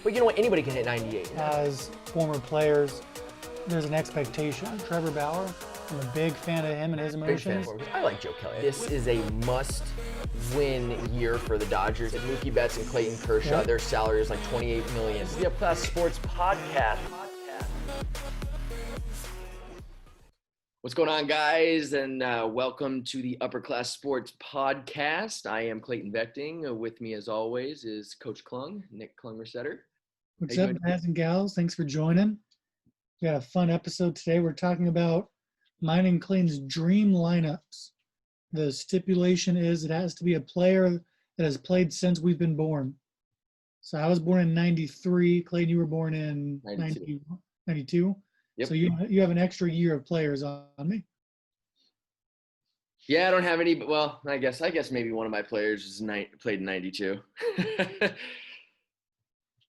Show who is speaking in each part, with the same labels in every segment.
Speaker 1: But you know what? Anybody can hit 98.
Speaker 2: As former players, there's an expectation. Trevor Bauer, I'm a big fan of him and his
Speaker 1: Big fan
Speaker 2: emotions.
Speaker 1: for him. I like Joe Kelly. This is a must-win year for the Dodgers. And Mookie Betts and Clayton Kershaw, their salary is like $28 million. This is the Up Class Sports Podcast. What's going on, guys? And welcome to the Upper Class Sports Podcast. I am Clayton Vecting. With me, as always, is Coach Klung, Nick Klung-Resetter.
Speaker 2: What's up, guys and gals? Thanks for joining. We got a fun episode today. We're talking about mine and Clayton's dream lineups. The stipulation is it has to be a player that has played since we've been born. So I was born in 93. Clayton, you were born in 92.
Speaker 1: Yep.
Speaker 2: So you have an extra year of players on me.
Speaker 1: Yeah, I don't have any, but well, I guess maybe one of my players played in 92.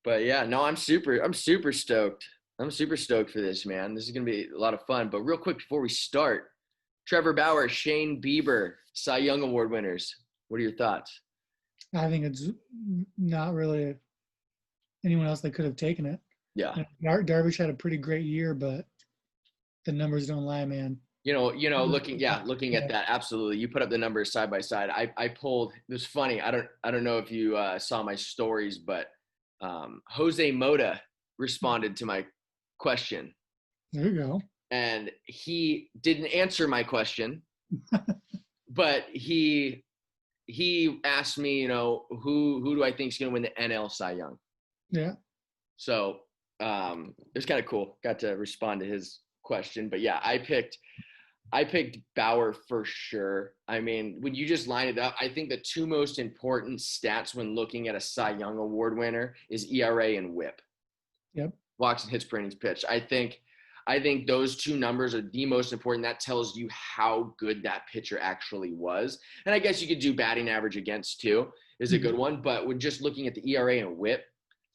Speaker 1: But yeah, no, I'm super stoked. I'm super stoked for this, man. This is going to be a lot of fun. But real quick before we start, Trevor Bauer, Shane Bieber, Cy Young Award winners. What are your thoughts?
Speaker 2: I think it's not really anyone else that could have taken it.
Speaker 1: Yeah.
Speaker 2: Darvish had a pretty great year, but the numbers don't lie, man.
Speaker 1: You know, looking at that, absolutely. You put up the numbers side by side. I pulled. It was funny. I don't know if you saw my stories, but Jose Mota responded to my question.
Speaker 2: There you go.
Speaker 1: And he didn't answer my question, but he asked me, you know, who do I think is going to win the NL Cy Young?
Speaker 2: Yeah.
Speaker 1: So it was kind of cool. Got to respond to his question, but yeah, I picked Bauer for sure. I mean, when you just line it up, I think the two most important stats when looking at a Cy Young Award winner is ERA and WHIP.
Speaker 2: Yep.
Speaker 1: Walks and hits per innings pitched. I think those two numbers are the most important. That tells you how good that pitcher actually was. And I guess you could do batting average against too, is a good one. But when just looking at the ERA and WHIP,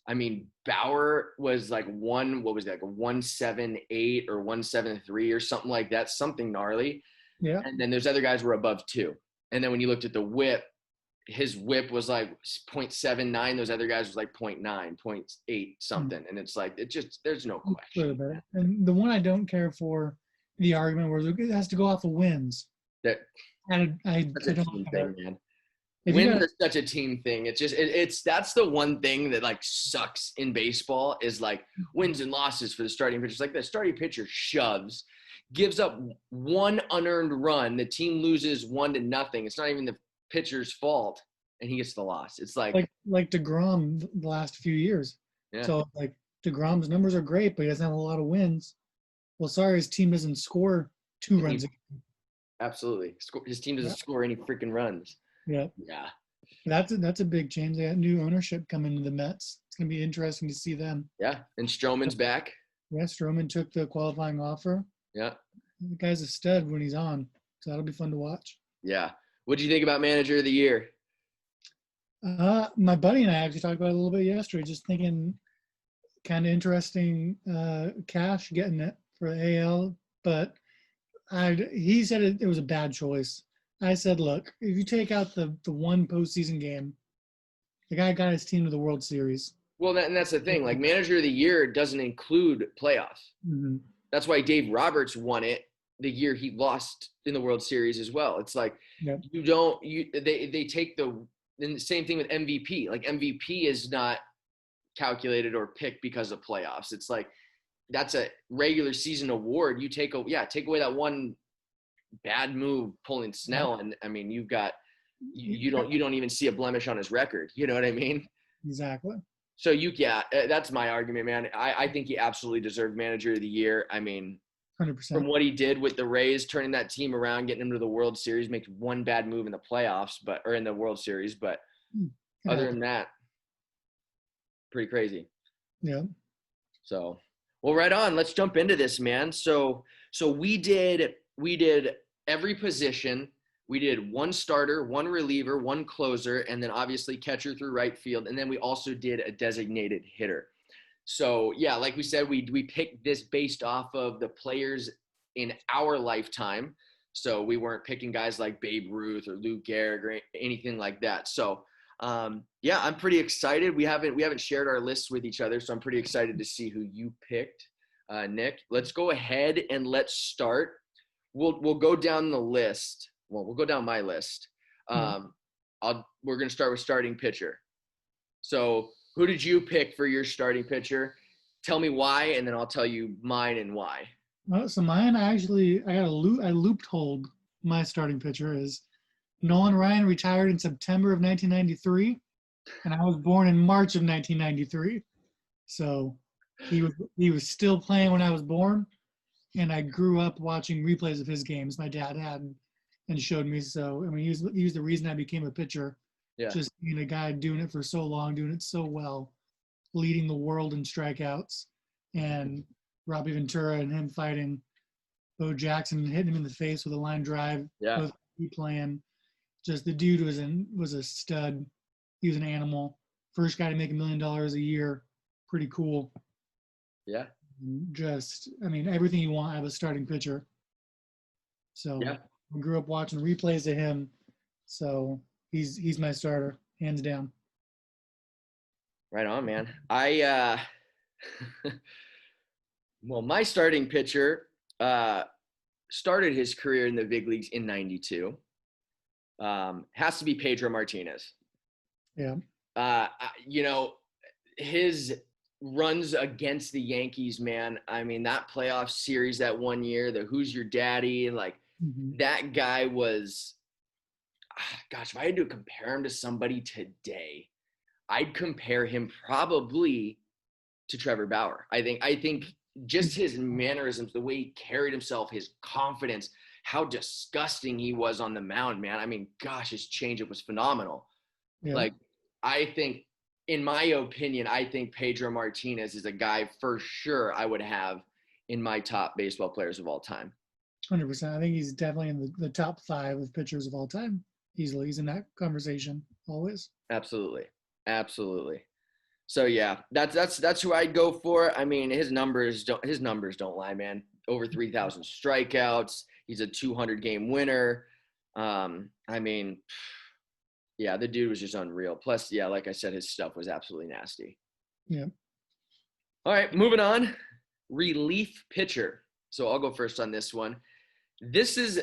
Speaker 1: I mean, Bauer was like like a 1.78 or 1.73 or something like that, something gnarly.
Speaker 2: Yeah.
Speaker 1: And then those other guys were above 2. And then when you looked at the WHIP, his WHIP was like 0.79. Those other guys was like 0.9, 0.8 something. And it's like, there's no question.
Speaker 2: And the one I don't care for the argument where it has to go off of wins.
Speaker 1: I don't
Speaker 2: care.
Speaker 1: Man. Wins are such a team thing. It's that's the one thing that like sucks in baseball is like wins and losses for the starting pitchers. Like the starting pitcher shoves, gives up one unearned run. The team loses 1-0. It's not even the pitcher's fault, and he gets the loss. It's like
Speaker 2: DeGrom the last few years.
Speaker 1: Yeah.
Speaker 2: So like DeGrom's numbers are great, but he doesn't have a lot of wins. Well, sorry, his team doesn't score 2 runs.
Speaker 1: Absolutely, his team doesn't score any freaking runs.
Speaker 2: Yeah.
Speaker 1: Yeah.
Speaker 2: That's a big change. They got new ownership coming to the Mets. It's gonna be interesting to see them.
Speaker 1: Yeah, and Stroman's back.
Speaker 2: Yeah, Stroman took the qualifying offer.
Speaker 1: Yeah.
Speaker 2: The guy's a stud when he's on, so that'll be fun to watch.
Speaker 1: Yeah. What do you think about Manager of the Year?
Speaker 2: My buddy and I actually talked about it a little bit yesterday, just thinking kind of interesting Cash getting it for the AL, but he said it was a bad choice. I said, look, if you take out the one postseason game, the guy got his team to the World Series.
Speaker 1: Well, that's the thing. Like, Manager of the Year doesn't include playoffs.
Speaker 2: Mm-hmm.
Speaker 1: That's why Dave Roberts won it the year he lost in the World Series as well. It's like they take and the same thing with MVP. Like, MVP is not calculated or picked because of playoffs. It's like that's a regular season award. You take away that one bad move pulling Snell, and I mean you don't even see a blemish on his record. You know what I mean?
Speaker 2: Exactly.
Speaker 1: So that's my argument, man. I think he absolutely deserved Manager of the Year. I mean,
Speaker 2: 100%.
Speaker 1: From what he did with the Rays, turning that team around, getting them to the World Series, makes one bad move in the playoffs, or in the World Series, but other than that, pretty crazy.
Speaker 2: Yeah.
Speaker 1: So, well, right on. Let's jump into this, man. So we did every position. We did one starter, one reliever, one closer, and then obviously catcher through right field. And then we also did a designated hitter. So, yeah, like we said, we picked this based off of the players in our lifetime. So we weren't picking guys like Babe Ruth or Lou Gehrig or anything like that. So Yeah, I'm pretty excited. We haven't shared our lists with each other, so I'm pretty excited to see who you picked, Nick. Let's go ahead and let's start. We'll go down the list. Well, we'll go down my list. We're gonna start with starting pitcher. So, who did you pick for your starting pitcher? Tell me why, and then I'll tell you mine and why.
Speaker 2: So mine, I looped hold. My starting pitcher is Nolan Ryan, retired in September of 1993, and I was born in March of 1993. So he was still playing when I was born, and I grew up watching replays of his games. My dad had and showed me. So I mean, he was the reason I became a pitcher.
Speaker 1: Yeah.
Speaker 2: Just being a guy doing it for so long, doing it so well, leading the world in strikeouts, and Robbie Ventura and him fighting Bo Jackson, hitting him in the face with a line drive.
Speaker 1: Yeah.
Speaker 2: Both playing. Just the dude was a stud. He was an animal. First guy to make $1 million a year. Pretty cool.
Speaker 1: Yeah.
Speaker 2: Just, I mean, everything you want out of a starting pitcher. So
Speaker 1: yeah.
Speaker 2: I grew up watching replays of him. So he's my starter, hands down.
Speaker 1: Right on, man. Well, my starting pitcher started his career in the big leagues in '92. Has to be Pedro Martinez.
Speaker 2: Yeah.
Speaker 1: His runs against the Yankees, man. I mean, that playoff series that one year, the Who's Your Daddy, like that guy was, gosh, if I had to compare him to somebody today, I'd compare him probably to Trevor Bauer. I think just his mannerisms, the way he carried himself, his confidence, how disgusting he was on the mound, man. I mean, gosh, his changeup was phenomenal. Yeah. Like, I think, in my opinion, I think Pedro Martinez is a guy for sure I would have in my top baseball players of all time.
Speaker 2: 100%. I think he's definitely in the top 5 of pitchers of all time. Easily. He's in that conversation always.
Speaker 1: Absolutely. So yeah, that's who I'd go for. I mean, his numbers don't lie, man. Over 3,000 strikeouts. He's a 200 game winner. I mean, yeah, the dude was just unreal. Plus, yeah, like I said, his stuff was absolutely nasty.
Speaker 2: Yeah.
Speaker 1: All right, moving on. Relief pitcher. So I'll go first on this one. This is,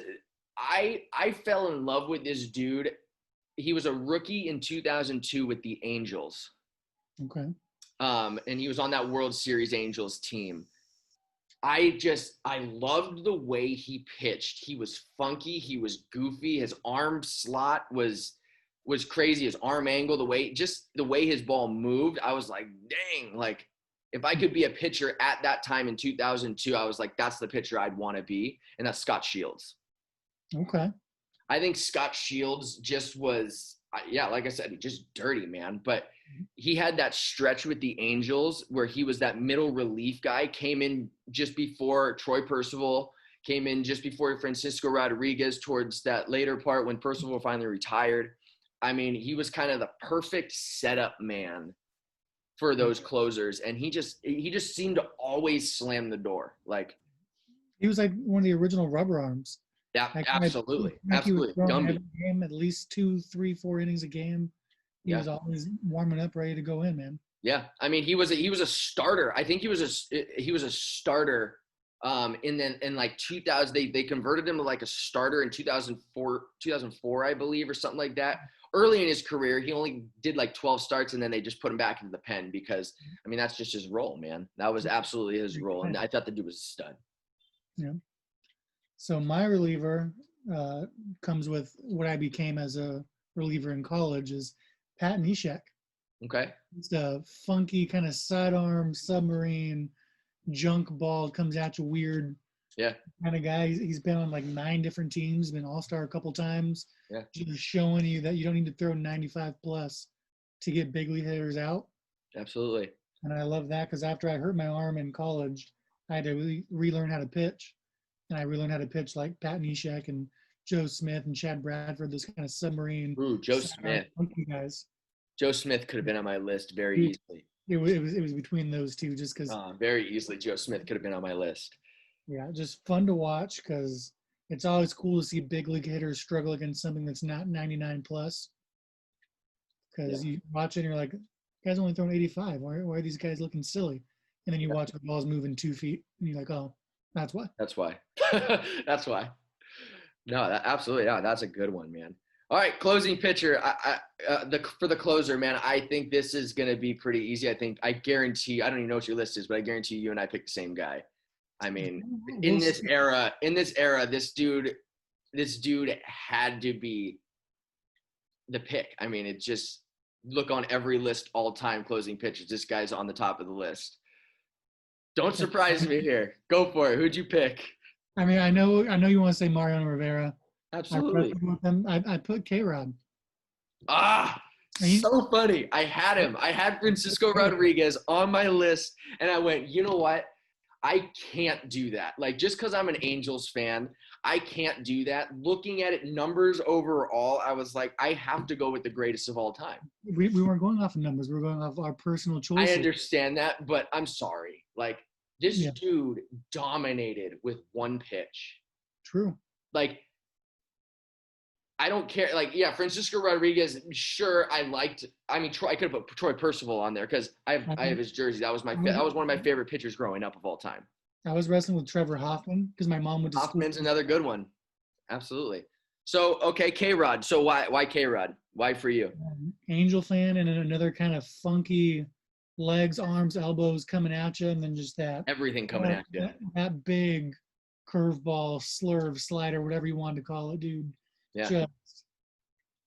Speaker 1: I fell in love with this dude. He was a rookie in 2002 with the Angels.
Speaker 2: Okay.
Speaker 1: And he was on that World Series Angels team. I loved the way he pitched. He was funky. He was goofy. His arm slot was crazy. His arm angle, the way his ball moved, I was like, dang, like if I could be a pitcher at that time in 2002, I was like, that's the pitcher I'd want to be. And that's Scott Shields.
Speaker 2: Okay.
Speaker 1: I think Scott Shields just was, like I said, just dirty, man. But he had that stretch with the Angels where he was that middle relief guy, came in just before Troy Percival, came in just before Francisco Rodriguez towards that later part when Percival finally retired. I mean, he was kind of the perfect setup man for those closers. And he just seemed to always slam the door. Like,
Speaker 2: he was like one of the original rubber arms.
Speaker 1: Yeah, absolutely. Absolutely.
Speaker 2: Every game, at least 2, 3, 4 innings a game. He was always warming up, ready to go in, man.
Speaker 1: Yeah, I mean, he was a starter. I think he was a starter. In like 2000, they converted him to like a starter in 2004, I believe, or something like that. Early in his career, he only did like 12 starts, and then they just put him back into the pen because, I mean, that's just his role, man. That was absolutely his role, and I thought the dude was a stud.
Speaker 2: Yeah. So my reliever comes with what I became as a reliever in college is Pat Neshek.
Speaker 1: Okay.
Speaker 2: It's a funky kind of sidearm submarine junk ball, comes at you weird.
Speaker 1: Yeah.
Speaker 2: Kind of guy. He's been on like 9 different teams, been all-star a couple times.
Speaker 1: Yeah.
Speaker 2: Just showing you that you don't need to throw 95 plus to get big league hitters out.
Speaker 1: Absolutely.
Speaker 2: And I love that because after I hurt my arm in college, I had to relearn how to pitch. And I relearned how to pitch like Pat Neshek and Joe Smith and Chad Bradford, those kind of submarine.
Speaker 1: Ooh, Joe Smith.
Speaker 2: Guys.
Speaker 1: Joe Smith could have been on my list very easily.
Speaker 2: It was between those two just because.
Speaker 1: Very easily, Joe Smith could have been on my list.
Speaker 2: Yeah, just fun to watch because it's always cool to see big league hitters struggle against something that's not 99 plus. because you watch it and you're like, guys only throwing 85. Why are these guys looking silly? And then you watch the balls moving 2 feet and you're like, oh, that's why.
Speaker 1: That's why. That's why. No, absolutely. Yeah, that's a good one, man. All right, closing pitcher. For the closer, man, I think this is going to be pretty easy. I guarantee, I don't even know what your list is, but I guarantee you and I picked the same guy. I mean, in this era, this dude had to be the pick. I mean, it just look on every list all time closing pitchers. This guy's on the top of the list. Don't surprise me here. Go for it. Who'd you pick?
Speaker 2: I mean, I know you want to say Mariano Rivera.
Speaker 1: Absolutely.
Speaker 2: I put K-Rod.
Speaker 1: So funny. I had him. I had Francisco Rodriguez on my list, and I went, you know what? I can't do that. Like, just because I'm an Angels fan, I can't do that. Looking at it, numbers overall, I was like, I have to go with the greatest of all time.
Speaker 2: We weren't going off of numbers. We were going off our personal choices.
Speaker 1: I understand that, but I'm sorry. Like, this dude dominated with one pitch.
Speaker 2: True.
Speaker 1: Like, I don't care. Like, yeah, Francisco Rodriguez, sure, I could have put Troy Percival on there because I have his jersey. That was one of my favorite pitchers growing up of all time.
Speaker 2: I was wrestling with Trevor Hoffman because my mom went to
Speaker 1: Hoffman's another good one. Absolutely. So, okay, K-Rod. So why K-Rod? Why for you?
Speaker 2: Angel fan and another kind of funky legs, arms, elbows coming at you, and then just that.
Speaker 1: Everything coming at you.
Speaker 2: That big curveball, slurve, slider, whatever you want to call it, dude.
Speaker 1: Yeah.
Speaker 2: Just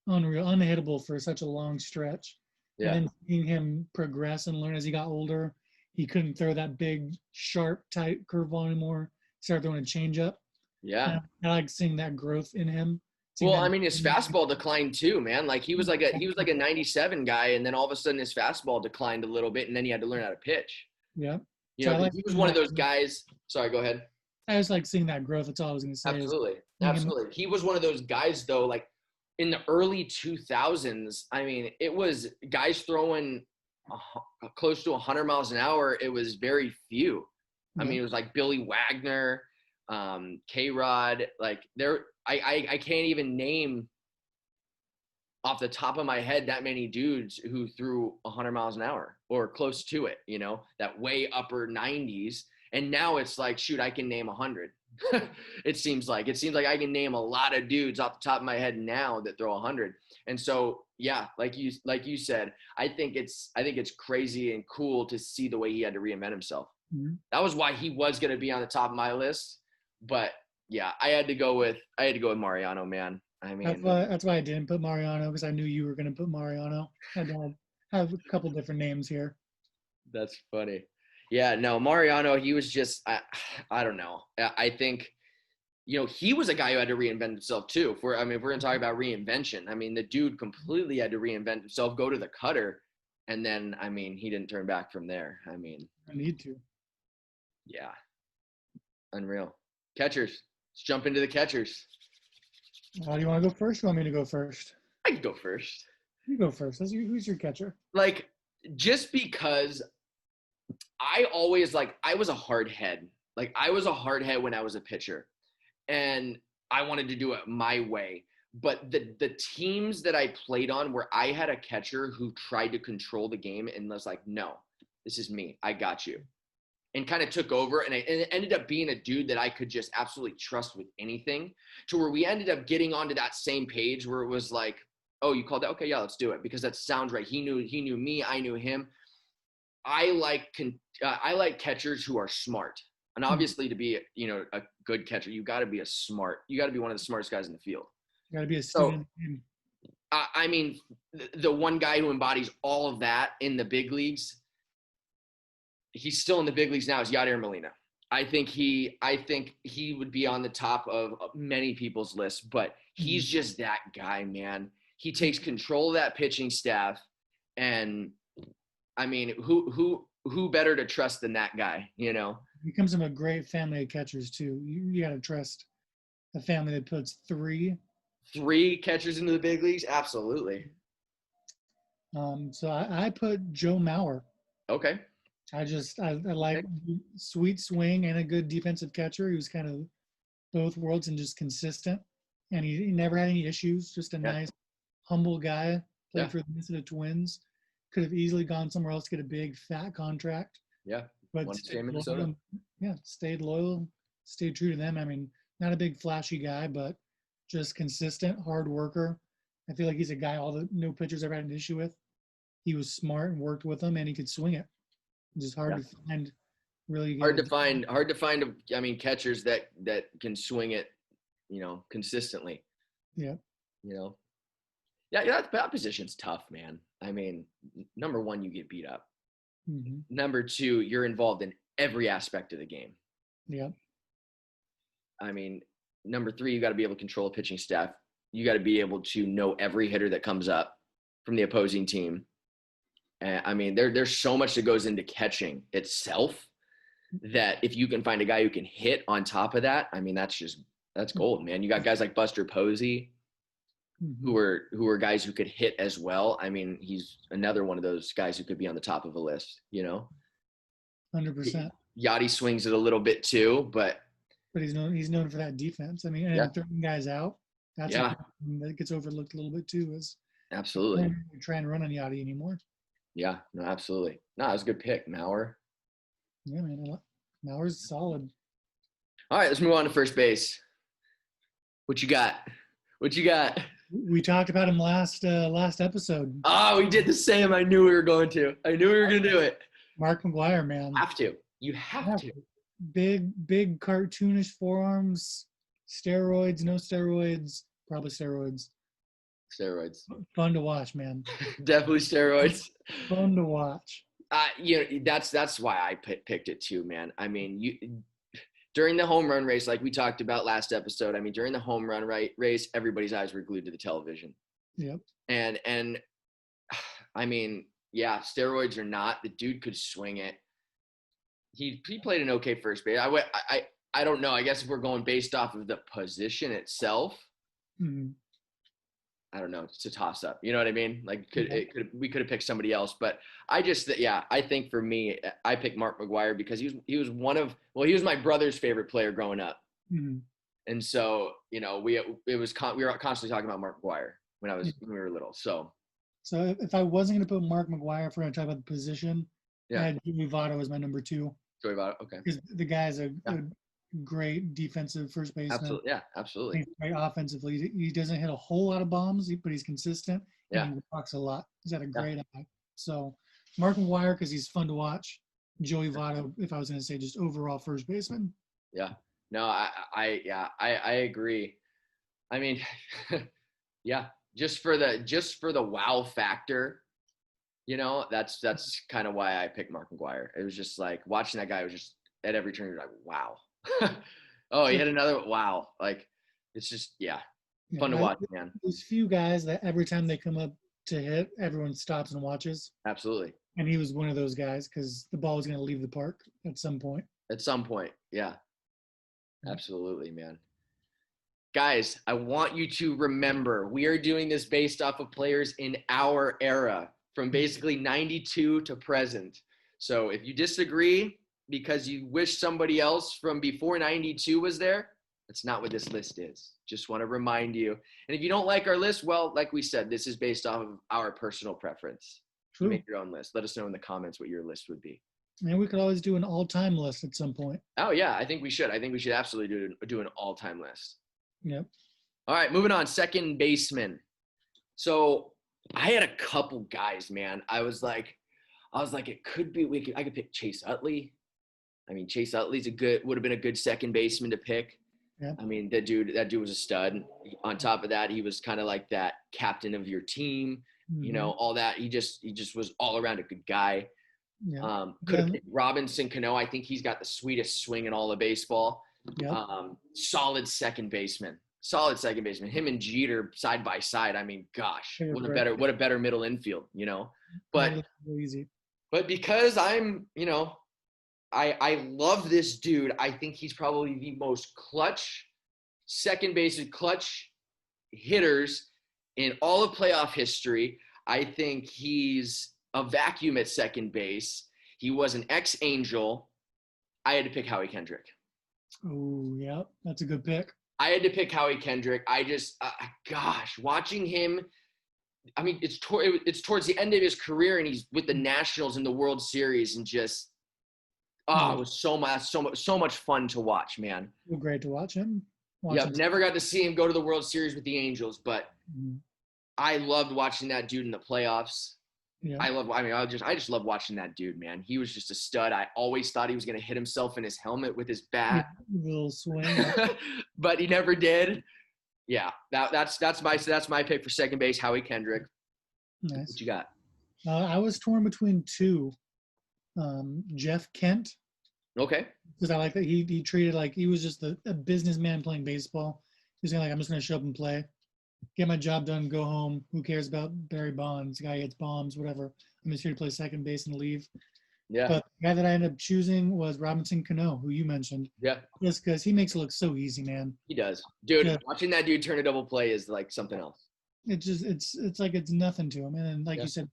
Speaker 2: unreal, unhittable for such a long stretch.
Speaker 1: Yeah.
Speaker 2: And then seeing him progress and learn as he got older, he couldn't throw that big, sharp, tight curveball anymore. He started throwing a changeup.
Speaker 1: Yeah.
Speaker 2: I like seeing that growth in him.
Speaker 1: Well, I mean, his fastball declined too, man. Like he was like a 97 guy, and then all of a sudden his fastball declined a little bit, and then he had to learn how to pitch.
Speaker 2: Yeah.
Speaker 1: You know, he was one of those guys. Sorry, go ahead.
Speaker 2: I just like seeing that growth. That's all I was going to say.
Speaker 1: Absolutely. He was one of those guys, though, like in the early 2000s. I mean, it was guys throwing close to 100 miles an hour. It was very few. I mean, it was like Billy Wagner, K-Rod. Like I can't even name off the top of my head that many dudes who threw 100 miles an hour or close to it, you know, that way upper 90s. And now it's like, shoot, I can name 100. It seems like I can name a lot of dudes off the top of my head now that throw 100. And so, yeah, like you said, I think it's crazy and cool to see the way he had to reinvent himself. Mm-hmm. That was why he was going to be on the top of my list. But yeah, I had to go with Mariano, man. I mean,
Speaker 2: that's why I didn't put Mariano, because I knew you were going to put Mariano. I have a couple different names here.
Speaker 1: That's funny. Yeah, no, Mariano, he was just, I don't know. I think, you know, he was a guy who had to reinvent himself too. If we're going to talk about reinvention, I mean, the dude completely had to reinvent himself, go to the cutter. And then, I mean, he didn't turn back from there. I mean.
Speaker 2: I need to.
Speaker 1: Yeah. Unreal. Catchers. Let's jump into the catchers.
Speaker 2: Do you want to go first or want me to go first?
Speaker 1: I can go first.
Speaker 2: You go first. Who's your catcher?
Speaker 1: Like, just because I always I was a hard head. Like I was a hard head when I was a pitcher, and I wanted to do it my way. But the teams that I played on where I had a catcher who tried to control the game and was like, no, this is me. I got you. And kind of took over. And it ended up being a dude that I could just absolutely trust with anything, to where we ended up getting onto that same page where it was like, oh, you called that? Okay, yeah, let's do it. Because that sounds right. He knew me. I knew him. I like catchers who are smart. And obviously to be, you know, a good catcher, you got to be one of the smartest guys in the field.
Speaker 2: You got to be a student.
Speaker 1: I mean, the one guy who embodies all of that in the big leagues, he's still in the big leagues now, is Yadier Molina. I think he would be on the top of many people's lists, but he's just that guy, man. He takes control of that pitching staff, and I mean, who better to trust than that guy, you know?
Speaker 2: He comes from a great family of catchers too. You got to trust a family that puts three
Speaker 1: catchers into the big leagues. Absolutely.
Speaker 2: So I put Joe Mauer.
Speaker 1: Okay.
Speaker 2: I like sweet swing and a good defensive catcher. He was kind of both worlds and just consistent, and he never had any issues. Just a nice, humble guy. played for the Minnesota Twins. Could have easily gone somewhere else to get a big fat contract.
Speaker 1: Yeah.
Speaker 2: But stayed loyal. Yeah, stayed loyal, stayed true to them. I mean, not a big flashy guy, but just consistent, hard worker. I feel like he's a guy all the no pitchers ever had an issue with. He was smart and worked with them, and he could swing it. It's just hard to find. Really
Speaker 1: hard to find. I mean, catchers that can swing it, consistently.
Speaker 2: Yeah.
Speaker 1: Yeah, that position's tough, man. I mean, number one, you get beat up.
Speaker 2: Mm-hmm.
Speaker 1: Number two, you're involved in every aspect of the game.
Speaker 2: Yeah.
Speaker 1: I mean, number three, you got to be able to control a pitching staff. You got to be able to know every hitter that comes up from the opposing team. And I mean, there's so much that goes into catching itself that if you can find a guy who can hit on top of that, I mean, that's gold, man. You got guys like Buster Posey, who are guys who could hit as well. I mean, he's another one of those guys who could be on the top of a list,
Speaker 2: 100%.
Speaker 1: Yachty swings it a little bit too, but
Speaker 2: he's known for that defense. I mean, and throwing guys out, that's that gets overlooked a little bit too. Is
Speaker 1: absolutely
Speaker 2: try and run on Yachty anymore.
Speaker 1: Yeah, no, absolutely. No, it was a good pick, Mauer.
Speaker 2: Yeah, man, Mauer's solid.
Speaker 1: All right, let's move on to first base. What you got?
Speaker 2: We talked about him last episode.
Speaker 1: Oh, we did the same. I knew we were going to. I knew we were going to do it.
Speaker 2: Mark McGwire, man.
Speaker 1: You have to.
Speaker 2: Big cartoonish forearms, steroids, no steroids, probably steroids. Fun to watch, man.
Speaker 1: Definitely steroids.
Speaker 2: Fun to watch.
Speaker 1: That's why I picked it too, man. I mean, during the home run race, like we talked about last episode, I mean, during the home run race, everybody's eyes were glued to the television.
Speaker 2: Yep.
Speaker 1: And I mean, yeah, steroids or not, the dude could swing it. He played an okay first base. I don't know. I guess if we're going based off of the position itself, I don't know. It's a toss up. You know what I mean? Like we could have picked somebody else, but I think for me, I picked Mark McGwire because he was my brother's favorite player growing up. And so, we were constantly talking about Mark McGwire when we were little. So
Speaker 2: if I wasn't going to put Mark McGwire, if we're going to talk about the position, I had Joey Votto as my number 2.
Speaker 1: Joey Votto, okay.
Speaker 2: Because the guy's a great defensive first baseman.
Speaker 1: Absolutely, yeah, absolutely.
Speaker 2: He's great offensively. He doesn't hit a whole lot of bombs, but he's consistent.
Speaker 1: Yeah.
Speaker 2: And he walks a lot. He's got a great eye. So Mark McGwire, because he's fun to watch. Joey Votto, if I was going to say just overall first baseman.
Speaker 1: Yeah. No, I agree. I mean, yeah, just for the wow factor, that's kind of why I picked Mark McGwire. It was just like watching that guy was just at every turn, you're like, wow. Oh, he hit another wow. Like, it's just, fun to watch, man.
Speaker 2: There's few guys that every time they come up to hit, everyone stops and watches.
Speaker 1: Absolutely.
Speaker 2: And he was one of those guys because the ball was going to leave the park at some point.
Speaker 1: Yeah. Absolutely, man. Guys, I want you to remember, we are doing this based off of players in our era, from basically 92 to present. So if you disagree because you wish somebody else from before 92 was there, that's not what this list is. Just want to remind you. And if you don't like our list, well, like we said, this is based off of our personal preference. True. Make your own list. Let us know in the comments what your list would be.
Speaker 2: And we could always do an all-time list at some point.
Speaker 1: Oh, yeah, I think we should. I think we should absolutely do an all-time list.
Speaker 2: Yep.
Speaker 1: All right, moving on. Second baseman. So I had a couple guys, man. I was like, it could be, I could pick Chase Utley. I mean, Chase Utley's would have been a good second baseman to pick.
Speaker 2: Yeah.
Speaker 1: I mean, that dude was a stud. On top of that, he was kind of like that captain of your team, all that. He just was all around a good guy.
Speaker 2: Yeah.
Speaker 1: Could have picked Robinson Cano. I think he's got the sweetest swing in all of baseball.
Speaker 2: Yeah.
Speaker 1: Solid second baseman. Him and Jeter side by side. I mean, gosh, what a better middle infield, But
Speaker 2: easy.
Speaker 1: But because I'm, I love this dude. I think he's probably the most clutch second baseman, clutch hitters in all of playoff history. I think he's a vacuum at second base. He was an ex-Angel. I had to pick Howie Kendrick.
Speaker 2: Oh, yeah, that's a good pick.
Speaker 1: I had to pick Howie Kendrick. I just, watching him I mean, it's towards the end of his career, and he's with the Nationals in the World Series, and just it was so much fun to watch, man.
Speaker 2: Great to watch him.
Speaker 1: Yep, never got to see him go to the World Series with the Angels, but
Speaker 2: Mm-hmm.
Speaker 1: I loved watching that dude in the playoffs.
Speaker 2: Yeah.
Speaker 1: I just love watching that dude, man. He was just a stud. I always thought he was going to hit himself in his helmet with his bat.
Speaker 2: Little swing.
Speaker 1: But he never did. Yeah, that's my pick for second base, Howie Kendrick.
Speaker 2: Nice.
Speaker 1: What you got?
Speaker 2: I was torn between two. Jeff Kent.
Speaker 1: Okay.
Speaker 2: Because I like that he treated like he was just a businessman playing baseball. He's like, I'm just going to show up and play, get my job done, go home. Who cares about Barry Bonds? The guy hits bombs, whatever. I'm just here to play second base and leave.
Speaker 1: Yeah.
Speaker 2: But the guy that I ended up choosing was Robinson Cano, who you mentioned.
Speaker 1: Yeah.
Speaker 2: Just because he makes it look so easy, man.
Speaker 1: He does. Dude,
Speaker 2: yeah.
Speaker 1: Watching that dude turn a double play is like something else.
Speaker 2: It's like it's nothing to him. And then, like you said,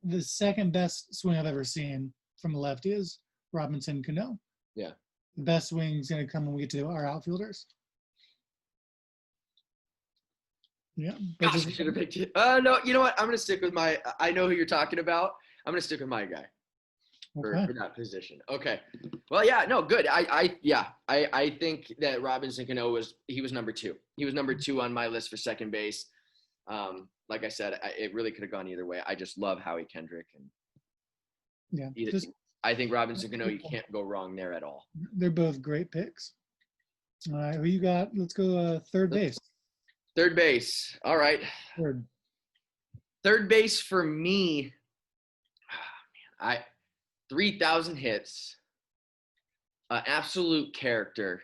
Speaker 2: the second best swing I've ever seen from the lefty is Robinson Cano.
Speaker 1: Yeah.
Speaker 2: The best swing is going to come when we get to our outfielders. Yeah.
Speaker 1: Gosh, I should have picked it. No, you know what? I'm going to stick with I know who you're talking about. I'm going to stick with my guy for that position. Okay. Well, yeah, no, good. I think that Robinson Cano was number 2. He was number 2 on my list for second base. Like I said, it really could have gone either way. I just love Howie Kendrick. And I think Robinson Cano, you can't go wrong there at all.
Speaker 2: They're both great picks. All right, who you got? Let's go third base.
Speaker 1: Third base. All right. Third base for me. 3,000 hits. Absolute character.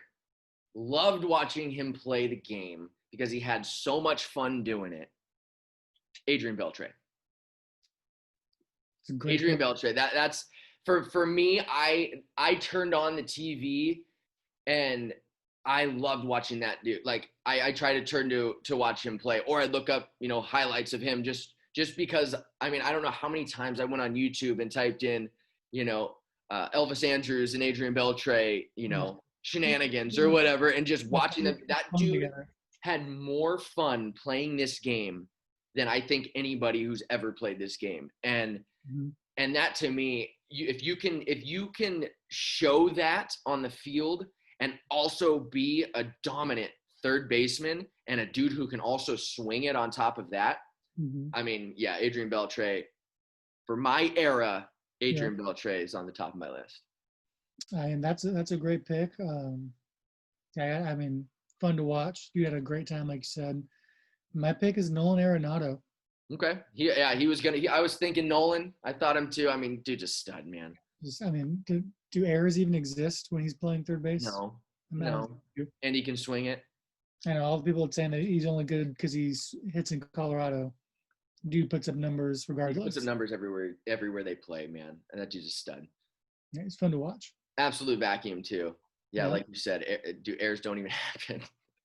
Speaker 1: Loved watching him play the game because he had so much fun doing it. Adrian Beltre. Adrian Beltre. That's for me. I turned on the TV and I loved watching that dude. Like I try to turn to watch him play, or I look up highlights of him just because. I mean, I don't know how many times I went on YouTube and typed in Elvis Andrus and Adrian Beltre shenanigans or whatever, and just watching them. That dude had more fun playing this game than I think anybody who's ever played this game. And that to me, if you can show that on the field and also be a dominant third baseman and a dude who can also swing it on top of that. I mean, yeah, Adrian Beltre, for my era, Adrian Beltre is on the top of my list.
Speaker 2: And that's a great pick. I mean, fun to watch. You had a great time, like you said. My pick is Nolan Arenado.
Speaker 1: Okay. He was I was thinking Nolan. I thought him too. I mean, dude's a stud, man.
Speaker 2: Do errors even exist when he's playing third base?
Speaker 1: No. And he can swing it.
Speaker 2: I know all the people saying that he's only good because he hits in Colorado. Dude puts up numbers regardless.
Speaker 1: He puts up numbers everywhere they play, man. And that dude's a stud.
Speaker 2: Yeah, he's fun to watch.
Speaker 1: Absolute vacuum too. Yeah, like you said, errors don't even happen.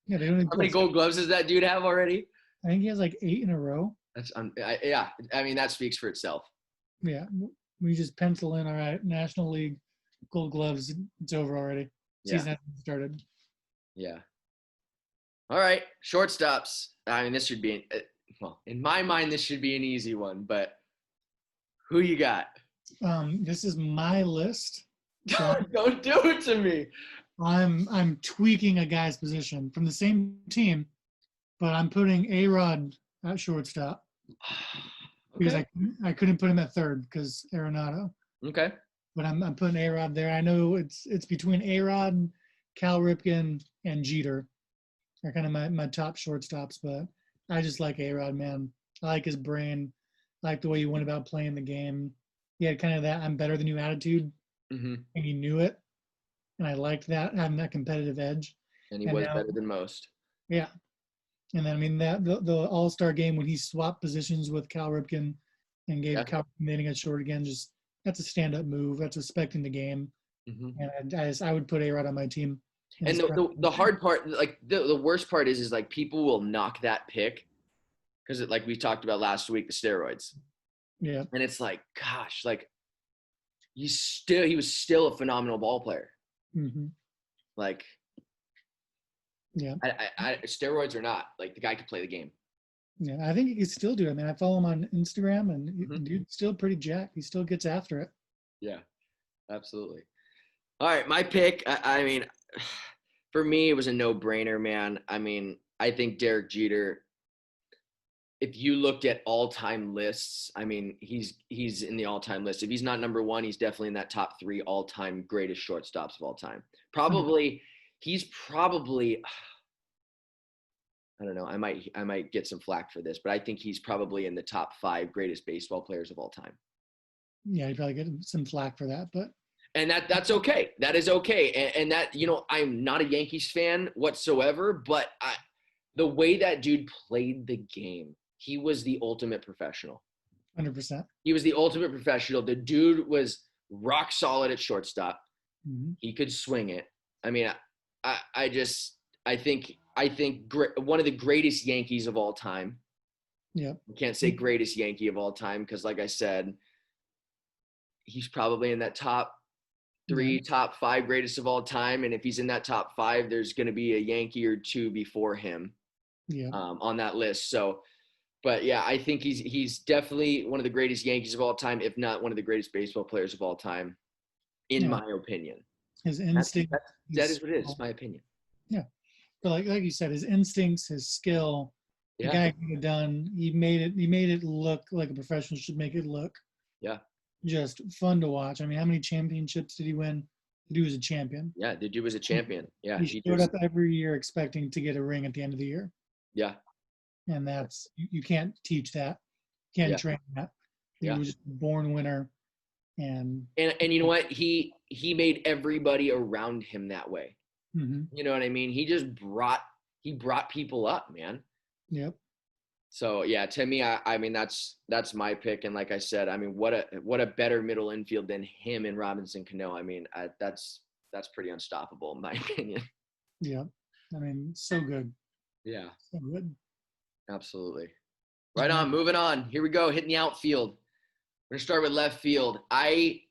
Speaker 2: Yeah, they don't even.
Speaker 1: How many Gold Gloves does that dude have already?
Speaker 2: I think he has like 8 in a row.
Speaker 1: That's I mean, that speaks for itself.
Speaker 2: Yeah, we just pencil in. All right, National League Gold Gloves. It's over already. Season hasn't started.
Speaker 1: Yeah. All right, shortstops. I mean, this should be in my mind, this should be an easy one. But who you got?
Speaker 2: This is my list.
Speaker 1: Don't do it to me.
Speaker 2: I'm tweaking a guy's position from the same team, but I'm putting A-Rod at shortstop because I couldn't put him at third because Arenado.
Speaker 1: Okay.
Speaker 2: But I'm putting A-Rod there. I know it's between A-Rod, Cal Ripken, and Jeter. They're kind of my top shortstops, but I just like A-Rod, man. I like his brain. I like the way he went about playing the game. He had kind of that I'm better than you attitude, and he knew it. And I liked that, having that competitive edge.
Speaker 1: And he was better than most.
Speaker 2: Yeah. And then, I mean, the All-Star game when he swapped positions with Cal Ripken and gave Cal Ripken hitting it short again, just that's a stand-up move. That's respecting the game. And I would put A-Rod on my team.
Speaker 1: And the hard part, like the worst part is like people will knock that pick because like we talked about last week, the steroids.
Speaker 2: Yeah.
Speaker 1: And it's like, gosh, like he was still a phenomenal ball player. Like,
Speaker 2: yeah,
Speaker 1: I steroids or not, like the guy could play the game.
Speaker 2: Yeah, I think he can still do it. I mean, I follow him on Instagram, and
Speaker 1: Mhm.
Speaker 2: dude's still pretty jacked. He still gets after it.
Speaker 1: Yeah, absolutely. All right, my pick. I mean, for me, it was a no-brainer, man. I mean, I think Derek Jeter. If you looked at all-time lists, I mean, he's in the all-time list. If he's not number one, he's definitely in that top three all-time greatest shortstops of all time. Probably, he's probably. I don't know. I might get some flack for this, but I think he's probably in the top five greatest baseball players of all time.
Speaker 2: Yeah, you probably get some flack for that, but
Speaker 1: And that's okay. That is okay. And that, I'm not a Yankees fan whatsoever, but the way that dude played the game, he was the ultimate professional.
Speaker 2: 100%.
Speaker 1: He was the ultimate professional. The dude was rock solid at shortstop.
Speaker 2: Mm-hmm.
Speaker 1: He could swing it. I mean, I think one of the greatest Yankees of all time.
Speaker 2: Yeah.
Speaker 1: I can't say greatest Yankee of all time because, like I said, he's probably in that top three, top five greatest of all time. And if he's in that top five, there's going to be a Yankee or two before him on that list. So, but yeah, I think he's definitely one of the greatest Yankees of all time, if not one of the greatest baseball players of all time, in
Speaker 2: Yeah.
Speaker 1: my opinion.
Speaker 2: His instinct.
Speaker 1: That is what it is. It's my opinion.
Speaker 2: Yeah. But like you said, his instincts, his skill, the
Speaker 1: Yeah.
Speaker 2: guy could have done. He made it look like a professional should make it look.
Speaker 1: Yeah.
Speaker 2: Just fun to watch. I mean, how many championships did he win? The dude was a champion.
Speaker 1: Yeah, the dude was a champion. Yeah,
Speaker 2: He showed up every year expecting to get a ring at the end of the year.
Speaker 1: Yeah.
Speaker 2: And that's you can't teach that. You can't train that. He was just a born winner. And
Speaker 1: you know what? He made everybody around him that way.
Speaker 2: Mm-hmm.
Speaker 1: You know what I mean? He just brought people up, man.
Speaker 2: Yep.
Speaker 1: So yeah, to me, I mean that's my pick. And like I said, I mean what a better middle infield than him and Robinson Cano. I mean that's pretty unstoppable in my opinion.
Speaker 2: Yeah, I mean so good.
Speaker 1: Yeah.
Speaker 2: So good.
Speaker 1: Absolutely. Right on. Moving on. Here we go. Hitting the outfield. We're gonna start with left field. I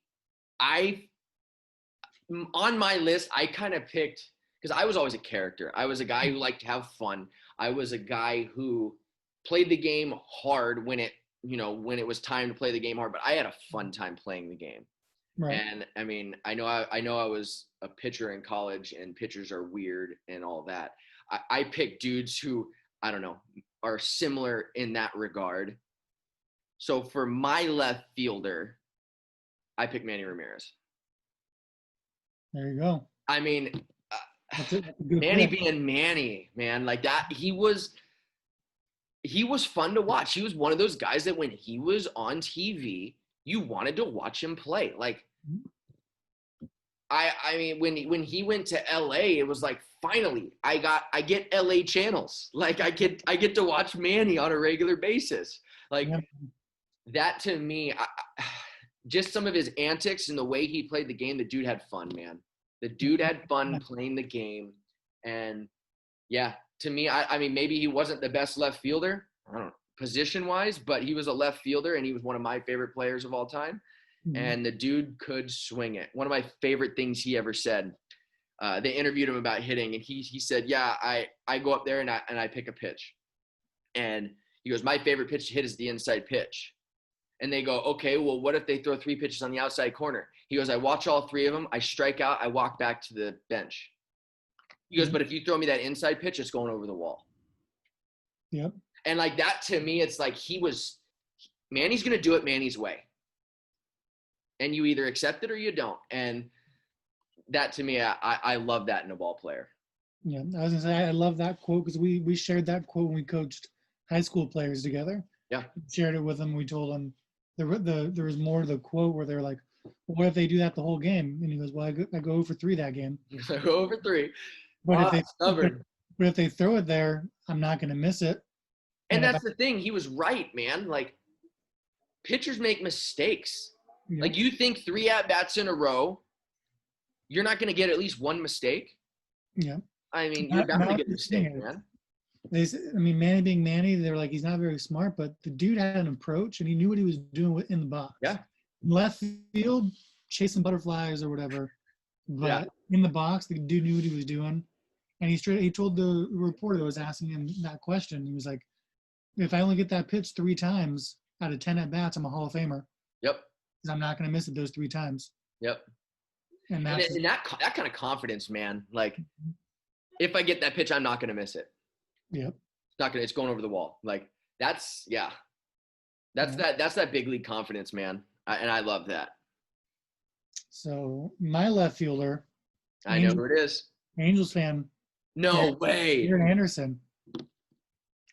Speaker 1: on my list, I kind of picked because I was always a character. I was a guy who liked to have fun. I was a guy who played the game hard when it was time to play the game hard, but I had a fun time playing the game. Right. And I mean, I know I was a pitcher in college and pitchers are weird and all that. I picked dudes who, I don't know, are similar in that regard. So for my left fielder, I picked Manny Ramirez.
Speaker 2: There you go.
Speaker 1: I mean,
Speaker 2: that's a
Speaker 1: Manny being Manny, man, like that, he was fun to watch. He was one of those guys that when he was on TV, you wanted to watch him play. Like, I mean, when he went to LA, it was like, finally, I get LA channels. Like I get to watch Manny on a regular basis. Like that to me, just some of his antics and the way he played the game, the dude had fun, man. The dude had fun playing the game. And yeah, to me, I mean, maybe he wasn't the best left fielder, I don't know, position-wise, but he was a left fielder, and he was one of my favorite players of all time. Mm-hmm. And the dude could swing it. One of my favorite things he ever said, they interviewed him about hitting, and he said, yeah, I go up there and I pick a pitch. And he goes, my favorite pitch to hit is the inside pitch. And they go, okay, well, what if they throw 3 pitches on the outside corner? He goes, I watch all 3 of them. I strike out. I walk back to the bench. He goes, but if you throw me that inside pitch, it's going over the wall.
Speaker 2: Yep.
Speaker 1: And like that, to me, it's like Manny's going to do it Manny's way. And you either accept it or you don't. And that, to me, I love that in a ball player.
Speaker 2: Yeah, I was going to say, I love that quote because we shared that quote when we coached high school players together.
Speaker 1: Yeah.
Speaker 2: We shared it with them. We told them there was more to the quote where they're like, well, what if they do that the whole game? And he goes, well, I go over 3 that game.
Speaker 1: I go over 3.
Speaker 2: But if they throw it there, I'm not going to miss it.
Speaker 1: And that's the thing. He was right, man. Like, pitchers make mistakes. Yeah. Like, you think 3 at-bats in a row, you're not going to get at least 1 mistake?
Speaker 2: Yeah.
Speaker 1: I mean, you're bound to get a mistake, man.
Speaker 2: Manny being Manny, they were like, he's not very smart, but the dude had an approach, and he knew what he was doing in the box.
Speaker 1: Yeah.
Speaker 2: Left field, chasing butterflies or whatever. But in the box, the dude knew what he was doing. And he told the reporter that was asking him that question, he was like, if I only get that pitch 3 times out of 10 at bats, I'm a Hall of Famer.
Speaker 1: Yep.
Speaker 2: Because I'm not going to miss it those 3 times.
Speaker 1: Yep.
Speaker 2: And
Speaker 1: that kind of confidence, man. Like, if I get that pitch, I'm not going to miss it.
Speaker 2: Yep.
Speaker 1: It's going over the wall. Like, that's that big league confidence, man. And I love that.
Speaker 2: So my left fielder.
Speaker 1: I know who it is.
Speaker 2: Angels fan.
Speaker 1: No way.
Speaker 2: Garrett Anderson.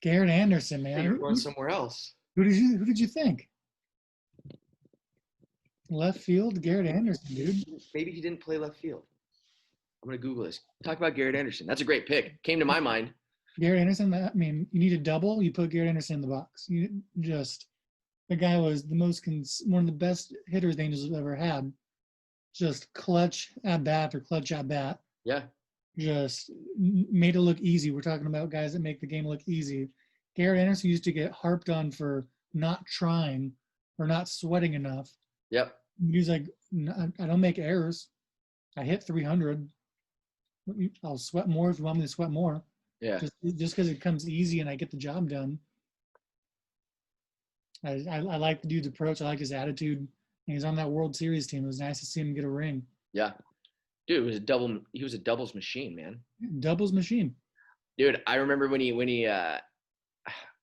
Speaker 2: Garrett Anderson, man.
Speaker 1: You're going somewhere else.
Speaker 2: Who did you think? Left field, Garrett Anderson, dude.
Speaker 1: Maybe he didn't play left field. I'm gonna Google this. Talk about Garrett Anderson. That's a great pick. Came to my mind.
Speaker 2: Garrett Anderson. I mean, you need a double. You put Garrett Anderson in the box. The guy was one of the best hitters the Angels have ever had. Just clutch at bat after clutch at bat.
Speaker 1: Yeah.
Speaker 2: Just made it look easy. We're talking about guys that make the game look easy. Garrett Anderson used to get harped on for not trying or not sweating enough.
Speaker 1: Yep.
Speaker 2: He's like, I don't make errors. I hit 300. I'll sweat more if you want me to sweat more.
Speaker 1: Yeah.
Speaker 2: Just because it comes easy and I get the job done. I like the dude's approach. I like his attitude. And he's on that World Series team. It was nice to see him get a ring.
Speaker 1: Yeah. Dude, he was a doubles machine, man.
Speaker 2: Doubles machine.
Speaker 1: Dude, I remember when he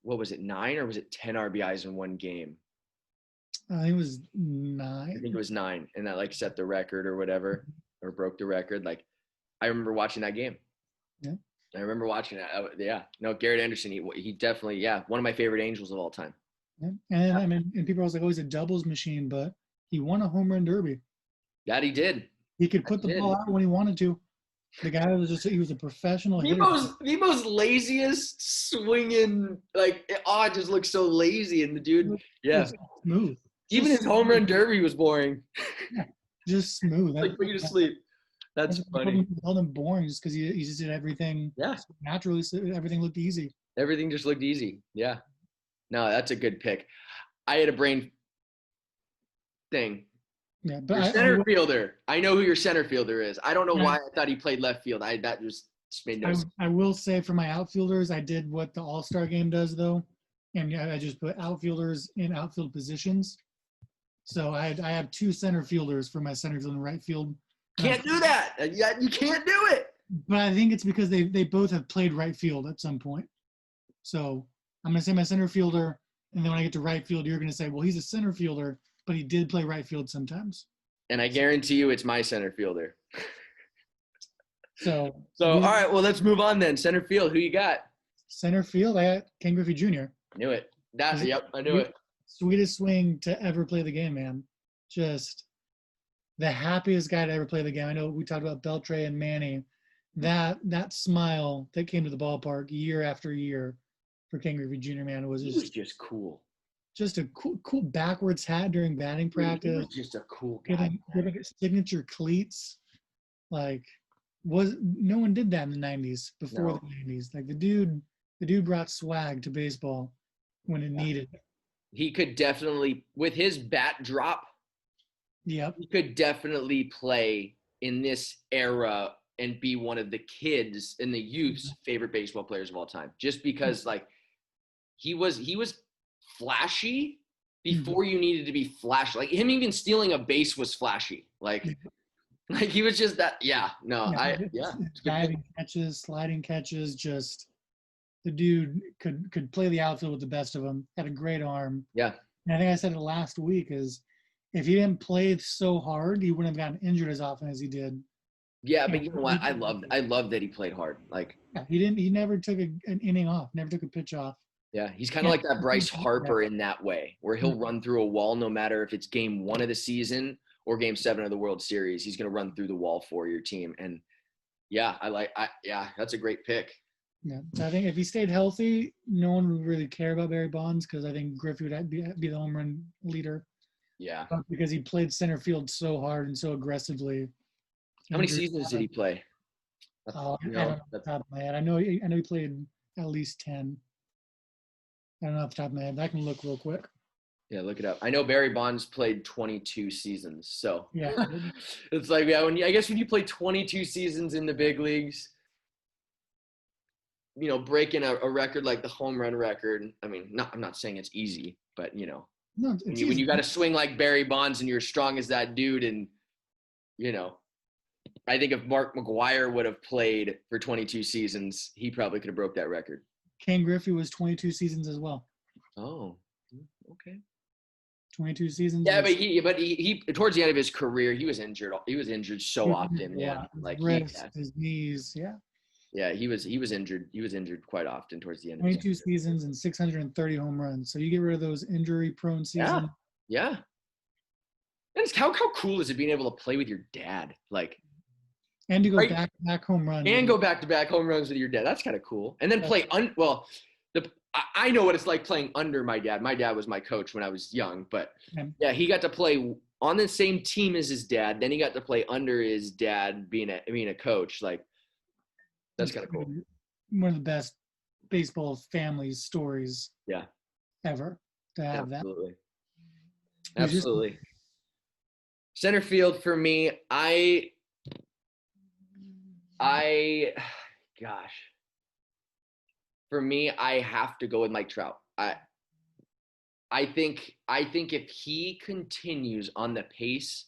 Speaker 1: what was it, 9 or was it 10 RBIs in one game?
Speaker 2: I think it was 9.
Speaker 1: I think it was 9, and that like set the record or whatever, or broke the record. Like, I remember watching that game.
Speaker 2: Yeah.
Speaker 1: I remember watching it. Yeah. No, Garrett Anderson, he definitely, one of my favorite Angels of all time.
Speaker 2: Yeah. And I mean, and people are always like, oh, he's a doubles machine, but he won a home run derby.
Speaker 1: That he did.
Speaker 2: He could put the ball out when he wanted to. The guy he was a professional hitter.
Speaker 1: The most laziest swinging, like, it just looks so lazy. And the dude,
Speaker 2: smooth.
Speaker 1: Even his home run derby was boring.
Speaker 2: Yeah, just smooth.
Speaker 1: Like put you to sleep. That's funny.
Speaker 2: He called him boring just because he just did everything naturally. So everything looked easy.
Speaker 1: Everything just looked easy. Yeah. No, that's a good pick. I had a brain thing.
Speaker 2: Yeah, but
Speaker 1: your center fielder. I know who your center fielder is. I don't know why I thought he played left field. That just made no sense.
Speaker 2: I will say for my outfielders, I did what the All-Star game does though, and I just put outfielders in outfield positions. So I have 2 center fielders for my center field and right field.
Speaker 1: Can't do that. You can't do it.
Speaker 2: But I think it's because they both have played right field at some point. So I'm going to say my center fielder, and then when I get to right field, you're going to say, well, he's a center fielder, but he did play right field sometimes.
Speaker 1: And I guarantee you it's my center fielder.
Speaker 2: So
Speaker 1: all right, well, let's move on then. Center field, who you got?
Speaker 2: Center field, I got Ken Griffey Jr.
Speaker 1: Knew it. I knew it.
Speaker 2: Sweetest swing to ever play the game, man. Just the happiest guy to ever play the game. I know we talked about Beltre and Manny. That smile that came to the ballpark year after year for Ken Griffey Jr., man, it was
Speaker 1: just cool.
Speaker 2: Just a cool backwards hat during batting practice.
Speaker 1: He was just a cool guy.
Speaker 2: Getting signature cleats. Like, no one did that in the 90s, before the 90s. Like, the dude brought swag to baseball when it needed.
Speaker 1: He could definitely, with his bat drop, he could definitely play in this era and be one of the kids and the youth's favorite baseball players of all time. Just because, like, he was flashy before you needed to be flashy. Like, him even stealing a base was flashy. Like he was just that.
Speaker 2: Diving catches, sliding catches, just the dude could play the outfield with the best of them. Had a great arm.
Speaker 1: Yeah.
Speaker 2: And I think I said it last week is if he didn't play so hard, he wouldn't have gotten injured as often as he did.
Speaker 1: Yeah, but you know what? I love that he played hard. Like,
Speaker 2: he never took an inning off, never took a pitch off.
Speaker 1: Yeah, he's kind of like that Bryce Harper in that way, where he'll run through a wall no matter if it's game 1 of the season or game 7 of the World Series. He's going to run through the wall for your team. And that's a great pick.
Speaker 2: Yeah, I think if he stayed healthy, no one would really care about Barry Bonds because I think Griffey would be the home run leader.
Speaker 1: Yeah.
Speaker 2: Because he played center field so hard and so aggressively.
Speaker 1: How many seasons did he play?
Speaker 2: I don't know off the top of my head. I know he played at least 10. I don't know off the top of my head. I can look real quick.
Speaker 1: Yeah, look it up. I know Barry Bonds played 22 seasons. So
Speaker 2: yeah,
Speaker 1: it's like, I guess when you play 22 seasons in the big leagues, breaking a record like the home run record. I mean, I'm not saying it's easy, but
Speaker 2: no,
Speaker 1: when you got to swing like Barry Bonds and you're strong as that dude, and I think if Mark McGwire would have played for 22 seasons, he probably could have broke that record.
Speaker 2: Ken Griffey was 22 seasons as well.
Speaker 1: Oh, okay.
Speaker 2: 22 seasons.
Speaker 1: Yeah, but he towards the end of his career, he was injured. He was injured so often. Yeah, like
Speaker 2: his knees. Yeah.
Speaker 1: Yeah, he was injured. He was injured quite often towards the end.
Speaker 2: 22 seasons and 630 home runs. So you get rid of those injury-prone seasons.
Speaker 1: Yeah. And how cool is it being able to play with your dad, like,
Speaker 2: and to go back home runs,
Speaker 1: and go back home runs with your dad? That's kind of cool. And then play I know what it's like playing under my dad. My dad was my coach when I was young, but yeah, he got to play on the same team as his dad. Then he got to play under his dad, being a coach. Like, that's kind of cool.
Speaker 2: One of the best baseball family stories, ever to have that.
Speaker 1: Absolutely. Center field for me, for me, I have to go with Mike Trout. I think if he continues on the pace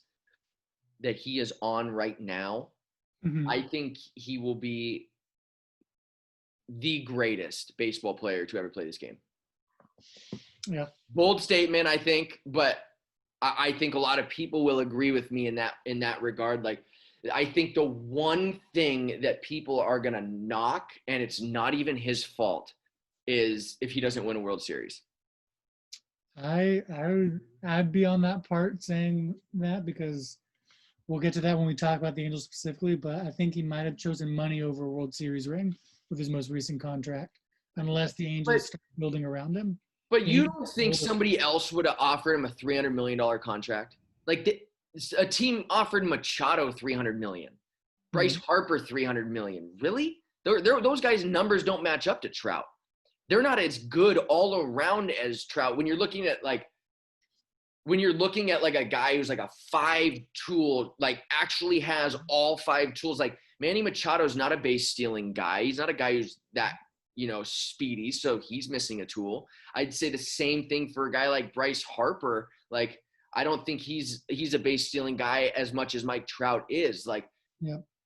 Speaker 1: that he is on right now, I think he will be the greatest baseball player to ever play this game.
Speaker 2: Yeah.
Speaker 1: Bold statement, I think, but I think a lot of people will agree with me in that regard. Like, I think the one thing that people are going to knock, and it's not even his fault, is if he doesn't win a World Series.
Speaker 2: I'd be on that part saying that, because we'll get to that when we talk about the Angels specifically, but I think he might have chosen money over a World Series ring with his most recent contract, unless the Angels start building around him.
Speaker 1: But you don't think somebody else would have offered him a $300 million contract? Like, a team offered Machado $300 million, Bryce Harper $300 million. Really? Those guys' numbers don't match up to Trout. They're not as good all around as Trout. When you're looking at like a guy who's like a 5-tool, like actually has all 5 tools. Like, Manny Machado's not a base stealing guy. He's not a guy who's that speedy, so he's missing a tool. I'd say the same thing for a guy like Bryce Harper. Like, I don't think he's a base stealing guy as much as Mike Trout is. Like,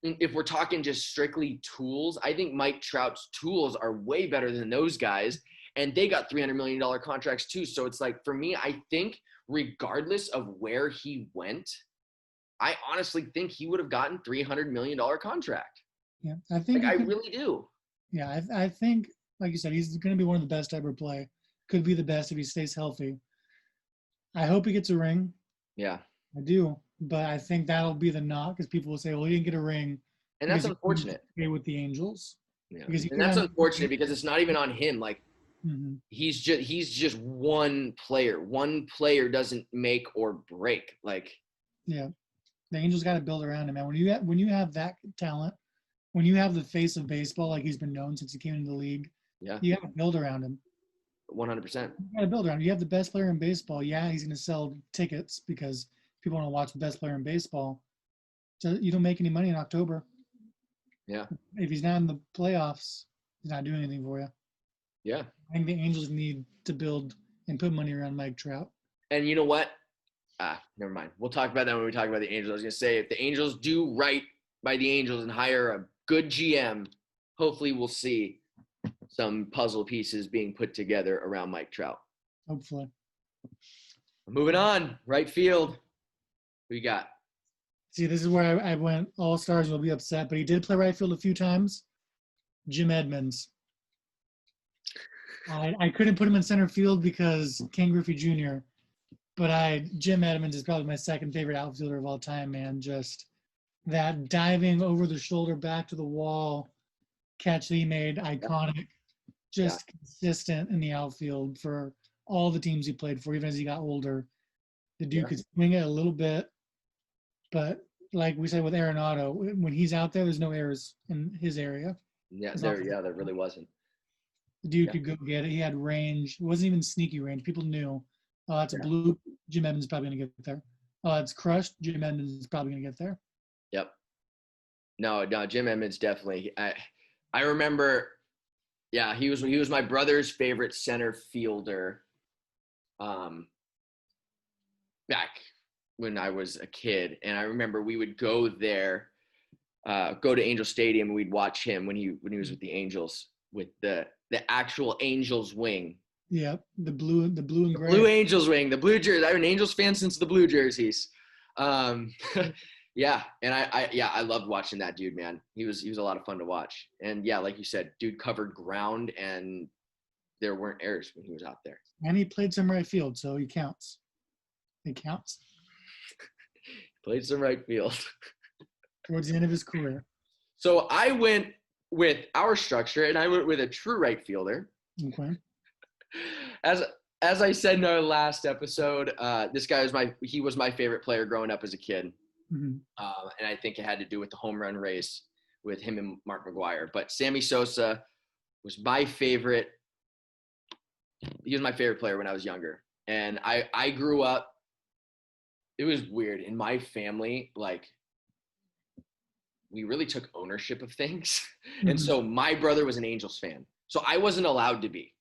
Speaker 1: if we're talking just strictly tools, I think Mike Trout's tools are way better than those guys, and they got $300 million contracts too. So it's like, for me, I think regardless of where he went, I honestly think he would have gotten $300 million contract.
Speaker 2: Yeah, I think
Speaker 1: I really do.
Speaker 2: Yeah, I think, like you said, he's going to be one of the best to ever play. Could be the best if he stays healthy. I hope he gets a ring.
Speaker 1: Yeah.
Speaker 2: I do. But I think that'll be the knock, because people will say, well, he didn't get a ring.
Speaker 1: And that's unfortunate.
Speaker 2: With the Angels.
Speaker 1: Yeah. And that's unfortunate, because it's not even on him. Like, he's just one player. One player doesn't make or break. Like,
Speaker 2: yeah. The Angels got to build around him, man. When you have that talent, when you have the face of baseball like he's been known since he came into the league, you got to build around him.
Speaker 1: 100%.
Speaker 2: You got to build around him. You have the best player in baseball. Yeah, he's going to sell tickets because people want to watch the best player in baseball. So you don't make any money in October.
Speaker 1: Yeah.
Speaker 2: If he's not in the playoffs, he's not doing anything for you.
Speaker 1: Yeah.
Speaker 2: I think the Angels need to build and put money around Mike Trout.
Speaker 1: And you know what? Never mind. We'll talk about that when we talk about the Angels. I was going to say, if the Angels do right by the Angels and hire a good GM, hopefully we'll see some puzzle pieces being put together around Mike Trout.
Speaker 2: Hopefully.
Speaker 1: Moving on, right field. Who you got?
Speaker 2: See, this is where I went all-stars will be upset, but he did play right field a few times. Jim Edmonds. I couldn't put him in center field because Ken Griffey Jr., but Jim Edmonds is probably my second favorite outfielder of all time, man. Just that diving over the shoulder back to the wall catch that he made, iconic, just consistent in the outfield for all the teams he played for, even as he got older. The dude could swing it a little bit, but like we said with Arenado, when he's out there, there's no errors in his area.
Speaker 1: Yeah, there really wasn't.
Speaker 2: The dude could go get it. He had range. It wasn't even sneaky range. People knew, oh, that's a blue. Jim Edmonds is probably going to get there. Oh, it's crushed. Jim Edmonds is probably going to get there.
Speaker 1: Yep. No, Jim Edmonds definitely. I remember Yeah, he was my brother's favorite center fielder. Back when I was a kid, and I remember we would go there, go to Angel Stadium, and we'd watch him when he was with the Angels with the actual Angels wing.
Speaker 2: Yeah, the blue and gray.
Speaker 1: Blue Angels wing, the blue jersey. I'm an Angels fan since the blue jerseys. Yeah, and I loved watching that dude, man. He was a lot of fun to watch. And yeah, like you said, dude covered ground, and there weren't errors when he was out there.
Speaker 2: And he played some right field, so he counts. He counts.
Speaker 1: Played some right field.
Speaker 2: Towards the end of his career.
Speaker 1: So I went with our structure, and I went with a true right fielder.
Speaker 2: Okay.
Speaker 1: As I said in our last episode, this guy was my favorite player growing up as a kid.
Speaker 2: Mm-hmm.
Speaker 1: And I think it had to do with the home run race with him and Mark McGwire. But Sammy Sosa was my favorite. He was my favorite player when I was younger. And I grew up, it was weird. In my family, like, we really took ownership of things. Mm-hmm. And so my brother was an Angels fan. So I wasn't allowed to be.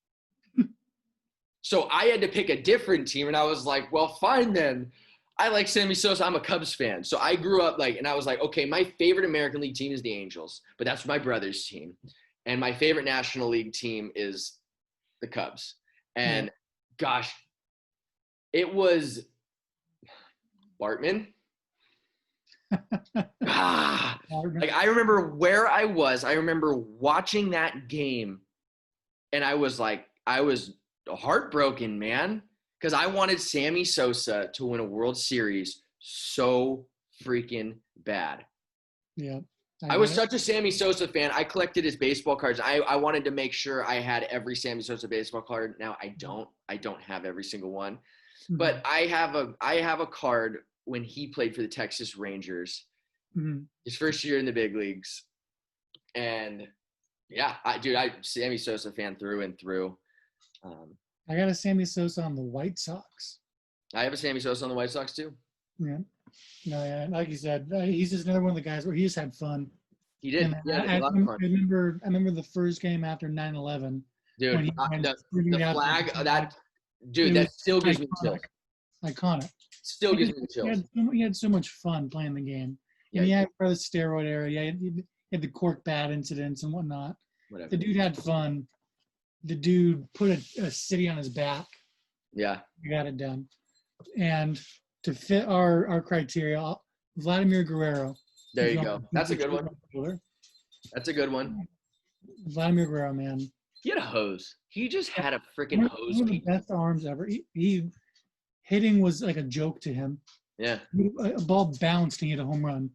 Speaker 1: So I had to pick a different team. And I was like, well, fine then. I like Sammy Sosa. I'm a Cubs fan. So I grew up and I was like, okay, my favorite American League team is the Angels, but that's my brother's team. And my favorite National League team is the Cubs. And gosh, it was Bartman. Like, I remember where I was. I remember watching that game, and I was heartbroken, man. Because I wanted Sammy Sosa to win a World Series so freaking bad.
Speaker 2: Yeah.
Speaker 1: I was such a Sammy Sosa fan. I collected his baseball cards. I wanted to make sure I had every Sammy Sosa baseball card. Now I don't have every single one. Mm-hmm. But I have a card when he played for the Texas Rangers. Mm-hmm. His first year in the big leagues. And yeah, I'm Sammy Sosa fan through and through.
Speaker 2: I got a Sammy Sosa on the White Sox.
Speaker 1: I have a Sammy Sosa on the White Sox too.
Speaker 2: Yeah. No, yeah. Like you said, he's just another one of the guys where he just had fun.
Speaker 1: He did. Yeah,
Speaker 2: I remember the first game after 9/11.
Speaker 1: Dude, the flag, that still gives me chills.
Speaker 2: Iconic.
Speaker 1: Still gives me chills.
Speaker 2: He had so much fun playing the game. And he had for the steroid era. Yeah, he had the cork bat incidents and whatnot.
Speaker 1: Whatever.
Speaker 2: The dude had fun. The dude put a city on his back.
Speaker 1: Yeah.
Speaker 2: We got it done. And to fit our criteria, Vladimir Guerrero.
Speaker 1: There you go. That's a good one. That's a good one.
Speaker 2: Vladimir Guerrero, man.
Speaker 1: He had a hose. He just had a freaking hose.
Speaker 2: One of the best arms ever. He hitting was like a joke to him.
Speaker 1: Yeah.
Speaker 2: A ball bounced and he hit a home run.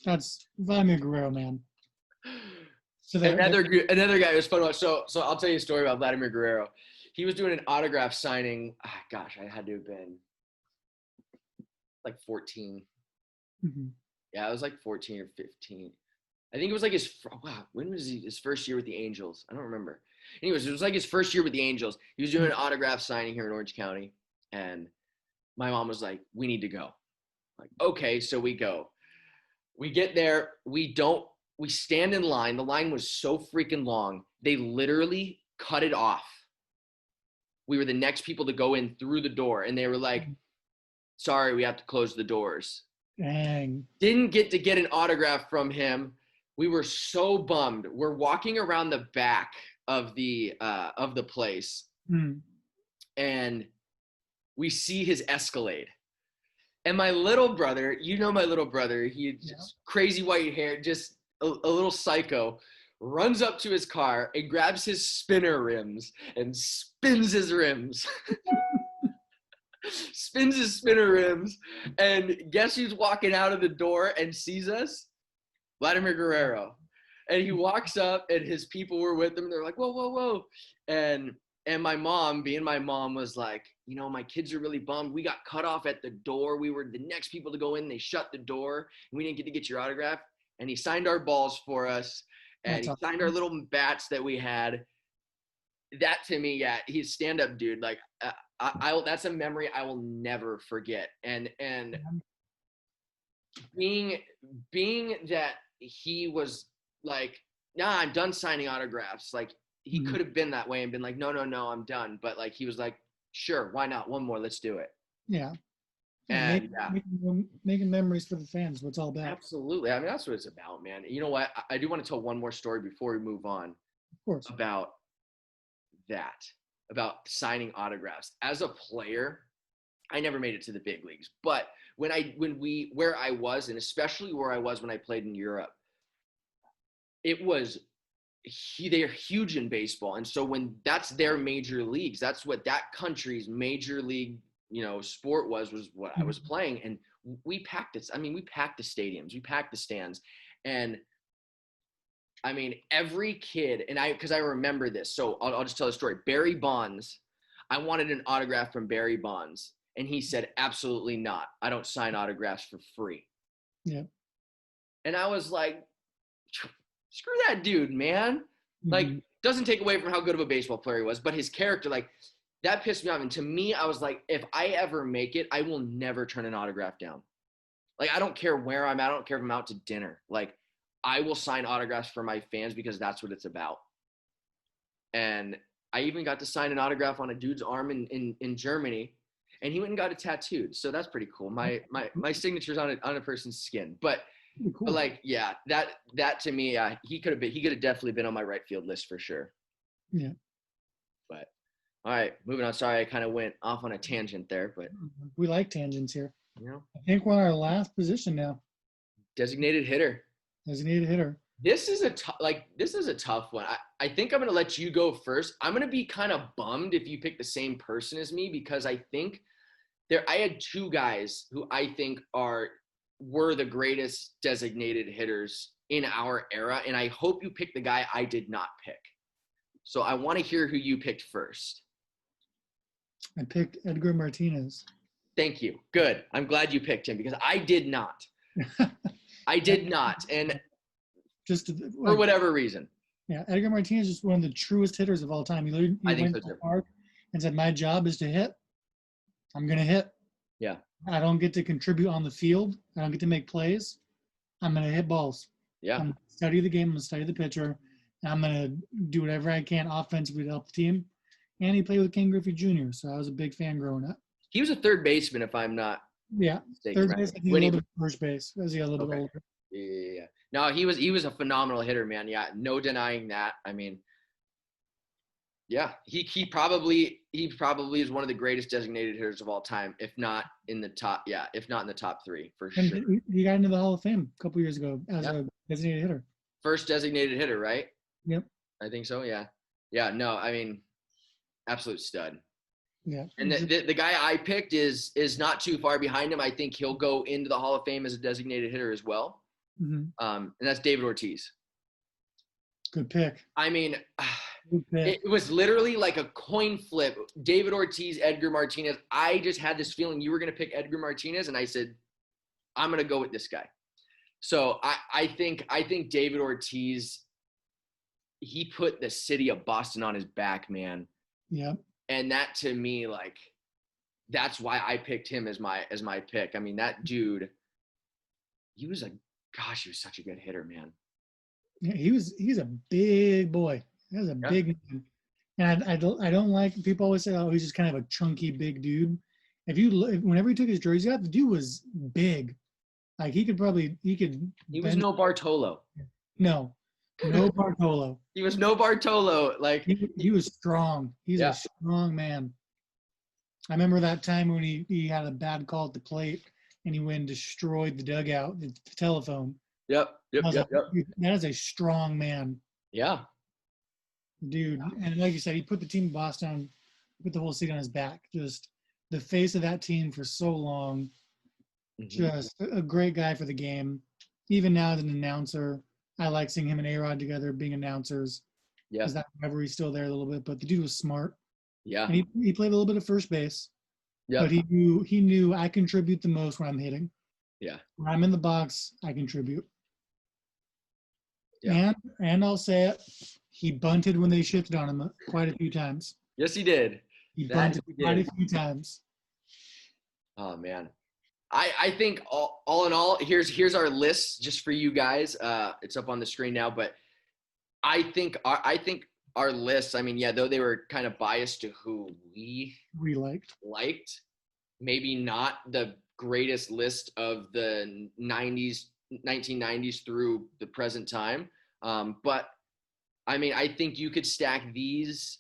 Speaker 2: That's Vladimir Guerrero, man.
Speaker 1: So another guy who was fun to watch. So I'll tell you a story about Vladimir Guerrero. He was doing an autograph signing. I had to have been like 14.
Speaker 2: Mm-hmm.
Speaker 1: Yeah, I was like 14 or 15. I think it was like when was his first year with the Angels? I don't remember. Anyways, it was like his first year with the Angels. He was doing an autograph signing here in Orange County, and my mom was like, "We need to go." I'm like, okay, so we go. We get there. We stand in line. The line was so freaking long. They literally cut it off. We were the next people to go in through the door, and they were like, "Sorry, we have to close the doors."
Speaker 2: Dang.
Speaker 1: Didn't get to get an autograph from him. We were so bummed. We're walking around the back of the place, and we see his Escalade. And my little brother, he just crazy white hair, just a little psycho, runs up to his car and grabs his spinner rims and spins his rims. Spins his spinner rims, and guess who's walking out of the door and sees us? Vladimir Guerrero. And he walks up, and his people were with him. They're like, "Whoa, whoa, whoa!" And my mom, being my mom, was like, "My kids are really bummed. We got cut off at the door. We were the next people to go in. They shut the door, and we didn't get to get your autograph." And he signed our balls for us, and he signed our little bats that we had. That to me, yeah, he's stand-up dude. Like, that's a memory I will never forget. And being that he was like, "Nah, I'm done signing autographs." Like, he could have been that way and been like, no, I'm done. But like, he was like, sure, why not? One more, let's do it.
Speaker 2: Yeah.
Speaker 1: And
Speaker 2: making memories for the fans, what it's all about.
Speaker 1: Absolutely. I mean, that's what it's about, man. You know what? I do want to tell one more story before we move on.
Speaker 2: Of course.
Speaker 1: About signing autographs. As a player, I never made it to the big leagues, but where I was, and especially where I was when I played in Europe, they're huge in baseball. And so when that's their major leagues, that's what that country's major league, sport was what I was playing. And we packed it. I mean, we packed the stadiums, we packed the stands. And I mean, every kid, because I remember this. So I'll just tell the story. Barry Bonds, I wanted an autograph from Barry Bonds. And he said, absolutely not. I don't sign autographs for free.
Speaker 2: Yeah.
Speaker 1: And I was like, screw that dude, man. Like, doesn't take away from how good of a baseball player he was, but his character, like, that pissed me off. And to me, I was like, if I ever make it, I will never turn an autograph down. Like, I don't care where I'm at. I don't care if I'm out to dinner. Like, I will sign autographs for my fans because that's what it's about. And I even got to sign an autograph on a dude's arm in Germany. And he went and got it tattooed. So that's pretty cool. My signature's on a person's skin. But, cool. But like, yeah, that to me, he could have definitely been on my right field list for sure.
Speaker 2: Yeah.
Speaker 1: But all right, moving on. Sorry, I kind of went off on a tangent there, but
Speaker 2: we like tangents here. I think we're on our last position now.
Speaker 1: Designated hitter. This is a tough one. I think I'm going to let you go first. I'm going to be kind of bummed if you pick the same person as me, because I think I had two guys who I think were the greatest designated hitters in our era. And I hope you pick the guy I did not pick. So I want to hear who you picked first.
Speaker 2: I picked Edgar Martinez.
Speaker 1: Thank you. Good. I'm glad you picked him because I did not. I did not. And for whatever reason.
Speaker 2: Yeah, Edgar Martinez is one of the truest hitters of all time. He went to the park and said, my job is to hit. I'm going to hit.
Speaker 1: Yeah.
Speaker 2: I don't get to contribute on the field. I don't get to make plays. I'm going to hit balls.
Speaker 1: Yeah.
Speaker 2: I'm going to study the game. I'm going to study the pitcher. And I'm going to do whatever I can offensively to help the team. And he played with Ken Griffey Jr., so I was a big fan growing up.
Speaker 1: He was a third baseman, if I'm not mistaken.
Speaker 2: Third base, I think a little bit first base, as he got a little bit older.
Speaker 1: Yeah. No, he was a phenomenal hitter, man. Yeah, no denying that. I mean, yeah, he probably is one of the greatest designated hitters of all time, if not in the top. Yeah, if not in the top three for sure.
Speaker 2: He got into the Hall of Fame a couple years ago as a designated hitter.
Speaker 1: First designated hitter, right?
Speaker 2: Yep.
Speaker 1: I think so. Yeah. Yeah. No, I mean, absolute stud.
Speaker 2: Yeah.
Speaker 1: And the guy I picked is not too far behind him. I think he'll go into the Hall of Fame as a designated hitter as well.
Speaker 2: Mm-hmm.
Speaker 1: And that's David Ortiz.
Speaker 2: Good pick.
Speaker 1: I mean, it was literally like a coin flip. David Ortiz, Edgar Martinez. I just had this feeling you were going to pick Edgar Martinez, and I said, I'm going to go with this guy. So I think David Ortiz, he put the city of Boston on his back, man.
Speaker 2: Yeah.
Speaker 1: And that to me, like, that's why I picked him as my pick. I mean, that dude, he was such a good hitter, man.
Speaker 2: Yeah, he's a big boy. He was a big man. And I don't like, people always say, oh, he's just kind of a chunky big dude. Whenever he took his jersey off, the dude was big. Like he was
Speaker 1: no Bartolo.
Speaker 2: No Bartolo.
Speaker 1: He was no Bartolo. Like
Speaker 2: he was strong. He's a strong man. I remember that time when he had a bad call at the plate and he went and destroyed the dugout, the telephone.
Speaker 1: Yep.
Speaker 2: That is a strong man.
Speaker 1: Yeah.
Speaker 2: Dude. And like you said, he put the team in Boston, put the whole city on his back. Just the face of that team for so long. Mm-hmm. Just a great guy for the game. Even now as an announcer, I like seeing him and A-Rod together being announcers. Yeah. Because that rivalry's still there a little bit, but the dude was smart.
Speaker 1: Yeah.
Speaker 2: And he played a little bit of first base. Yeah. But he knew I contribute the most when I'm hitting.
Speaker 1: Yeah.
Speaker 2: When I'm in the box, I contribute.
Speaker 1: Yeah.
Speaker 2: And I'll say it, he bunted when they shifted on him quite a few times.
Speaker 1: Yes, he did.
Speaker 2: He bunted quite a few times.
Speaker 1: Oh man. I think all in all, here's our list just for you guys. It's up on the screen now, but I think our lists, I mean, yeah, though they were kind of biased to who we liked, maybe not the greatest list of the 1990s through the present time. But I mean, I think you could stack these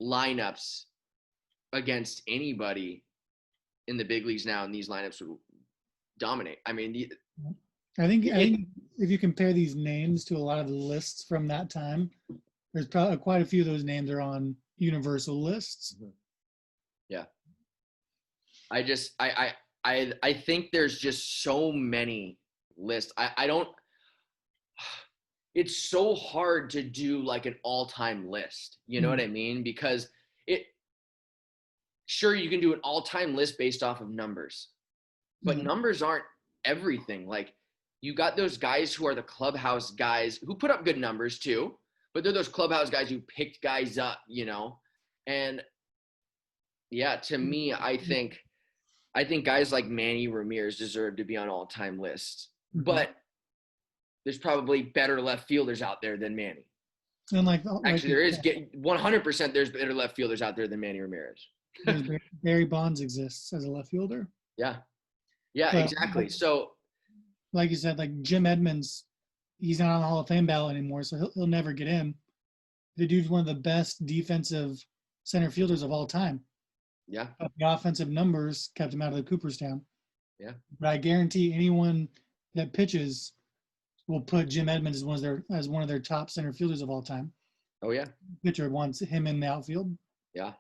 Speaker 1: lineups against anybody in the big leagues now, and these lineups would dominate. I mean,
Speaker 2: I think if you compare these names to a lot of the lists from that time, there's probably quite a few of those names are on universal lists.
Speaker 1: Yeah. I think there's just so many lists. I don't, it's so hard to do like an all-time list. You know what I mean? Because sure, you can do an all-time list based off of numbers, but numbers aren't everything. Like, you got those guys who are the clubhouse guys who put up good numbers too, but they're those clubhouse guys who picked guys up, you know? And yeah, to me, I think guys like Manny Ramirez deserve to be on all-time lists, but there's probably better left fielders out there than Manny.
Speaker 2: And
Speaker 1: actually, there is 100%. There's better left fielders out there than Manny Ramirez.
Speaker 2: Barry Bonds exists as a left fielder.
Speaker 1: Yeah, exactly. So,
Speaker 2: like you said, like Jim Edmonds, he's not on the Hall of Fame ballot anymore, so he'll never get in. The dude's one of the best defensive center fielders of all time.
Speaker 1: Yeah.
Speaker 2: But the offensive numbers kept him out of the Cooperstown.
Speaker 1: Yeah.
Speaker 2: But I guarantee anyone that pitches will put Jim Edmonds as one of their top center fielders of all time.
Speaker 1: Oh yeah.
Speaker 2: Pitcher wants him in the outfield.
Speaker 1: Yeah.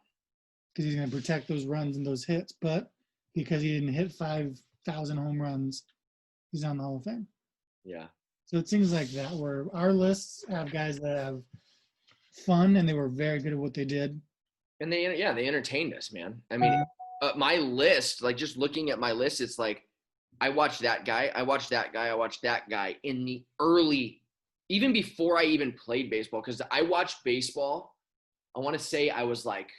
Speaker 2: Because he's going to protect those runs and those hits, but because he didn't hit 5,000 home runs, he's on the Hall of Fame.
Speaker 1: Yeah. So
Speaker 2: it's things like that where our lists have guys that have fun and they were very good at what they did.
Speaker 1: And they entertained us, man. I mean, my list, like just looking at my list, it's like I watched that guy, I watched that guy, I watched that guy in the early, even before I even played baseball, because I watched baseball. I want to say I was like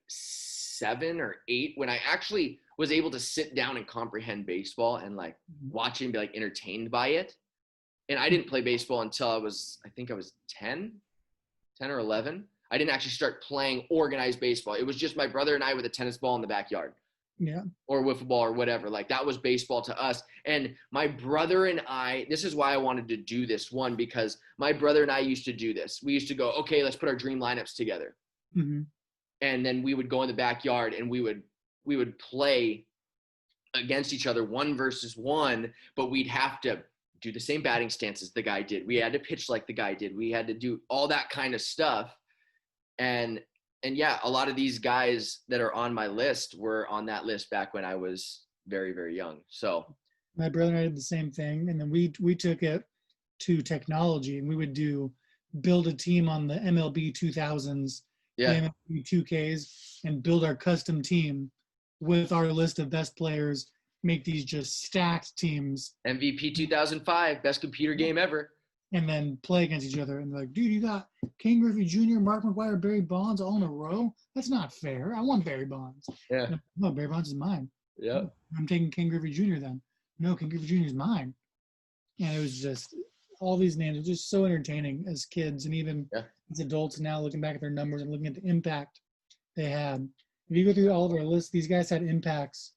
Speaker 1: 7 or 8 when I actually was able to sit down and comprehend baseball and like watch it and be like entertained by it. And I didn't play baseball until I think I was 10 or 11. I didn't actually start playing organized baseball. It was just my brother and I with a tennis ball in the backyard.
Speaker 2: Yeah.
Speaker 1: Or wiffle ball or whatever. Like that was baseball to us. And my brother and I, this is why I wanted to do this one, because my brother and I used to do this. We used to go, okay, let's put our dream lineups together.
Speaker 2: Mm-hmm.
Speaker 1: And then we would go in the backyard and we would play against each other 1 versus 1, but we'd have to do the same batting stances the guy did. We had to pitch like the guy did. We had to do all that kind of stuff. And yeah, a lot of these guys that are on my list were on that list back when I was very, very young. So
Speaker 2: my brother and I did the same thing. And then we took it to technology, and we would build a team on the MLB 2000s, the MLB 2Ks, and build our custom team with our list of best players, make these just stacked teams.
Speaker 1: MVP 2005, best computer game ever.
Speaker 2: And then play against each other. And they're like, dude, you got King Griffey Jr., Mark McGwire, Barry Bonds all in a row? That's not fair. I want Barry Bonds.
Speaker 1: Yeah.
Speaker 2: No, Barry Bonds is mine.
Speaker 1: Yeah.
Speaker 2: I'm taking King Griffey Jr. then. No, King Griffey Jr. is mine. And it was just, all these names are just so entertaining as kids and even as adults now looking back at their numbers and looking at the impact they had. If you go through all of our lists, these guys had impacts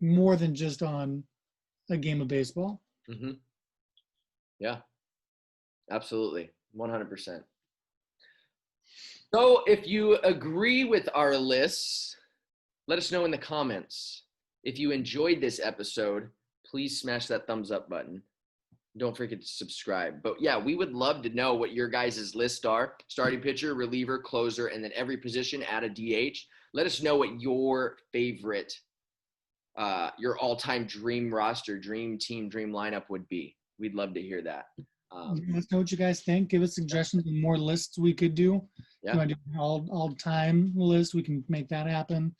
Speaker 2: more than just on a game of baseball.
Speaker 1: Mm-hmm. Yeah. Absolutely. 100%. So if you agree with our lists, let us know in the comments. If you enjoyed this episode, please smash that thumbs up button. Don't forget to subscribe. But yeah, we would love to know what your guys' lists are. Starting pitcher, reliever, closer, and then every position add a DH. Let us know what your favorite, your all-time dream roster, dream team, dream lineup would be. We'd love to hear that.
Speaker 2: Let us know what you guys think. Give us suggestions on more lists we could do.
Speaker 1: Yeah.
Speaker 2: You want to do an all-time list? We can make that happen.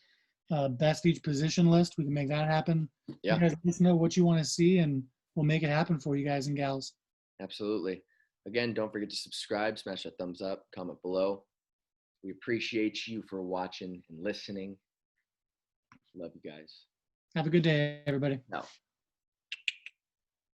Speaker 2: Best each position list, we can make that happen.
Speaker 1: Yeah.
Speaker 2: You guys let us know what you want to see, and we'll make it happen for you guys and gals.
Speaker 1: Absolutely. Again, don't forget to subscribe, smash that thumbs up, comment below. We appreciate you for watching and listening. Love you guys.
Speaker 2: Have a good day, everybody.
Speaker 1: No.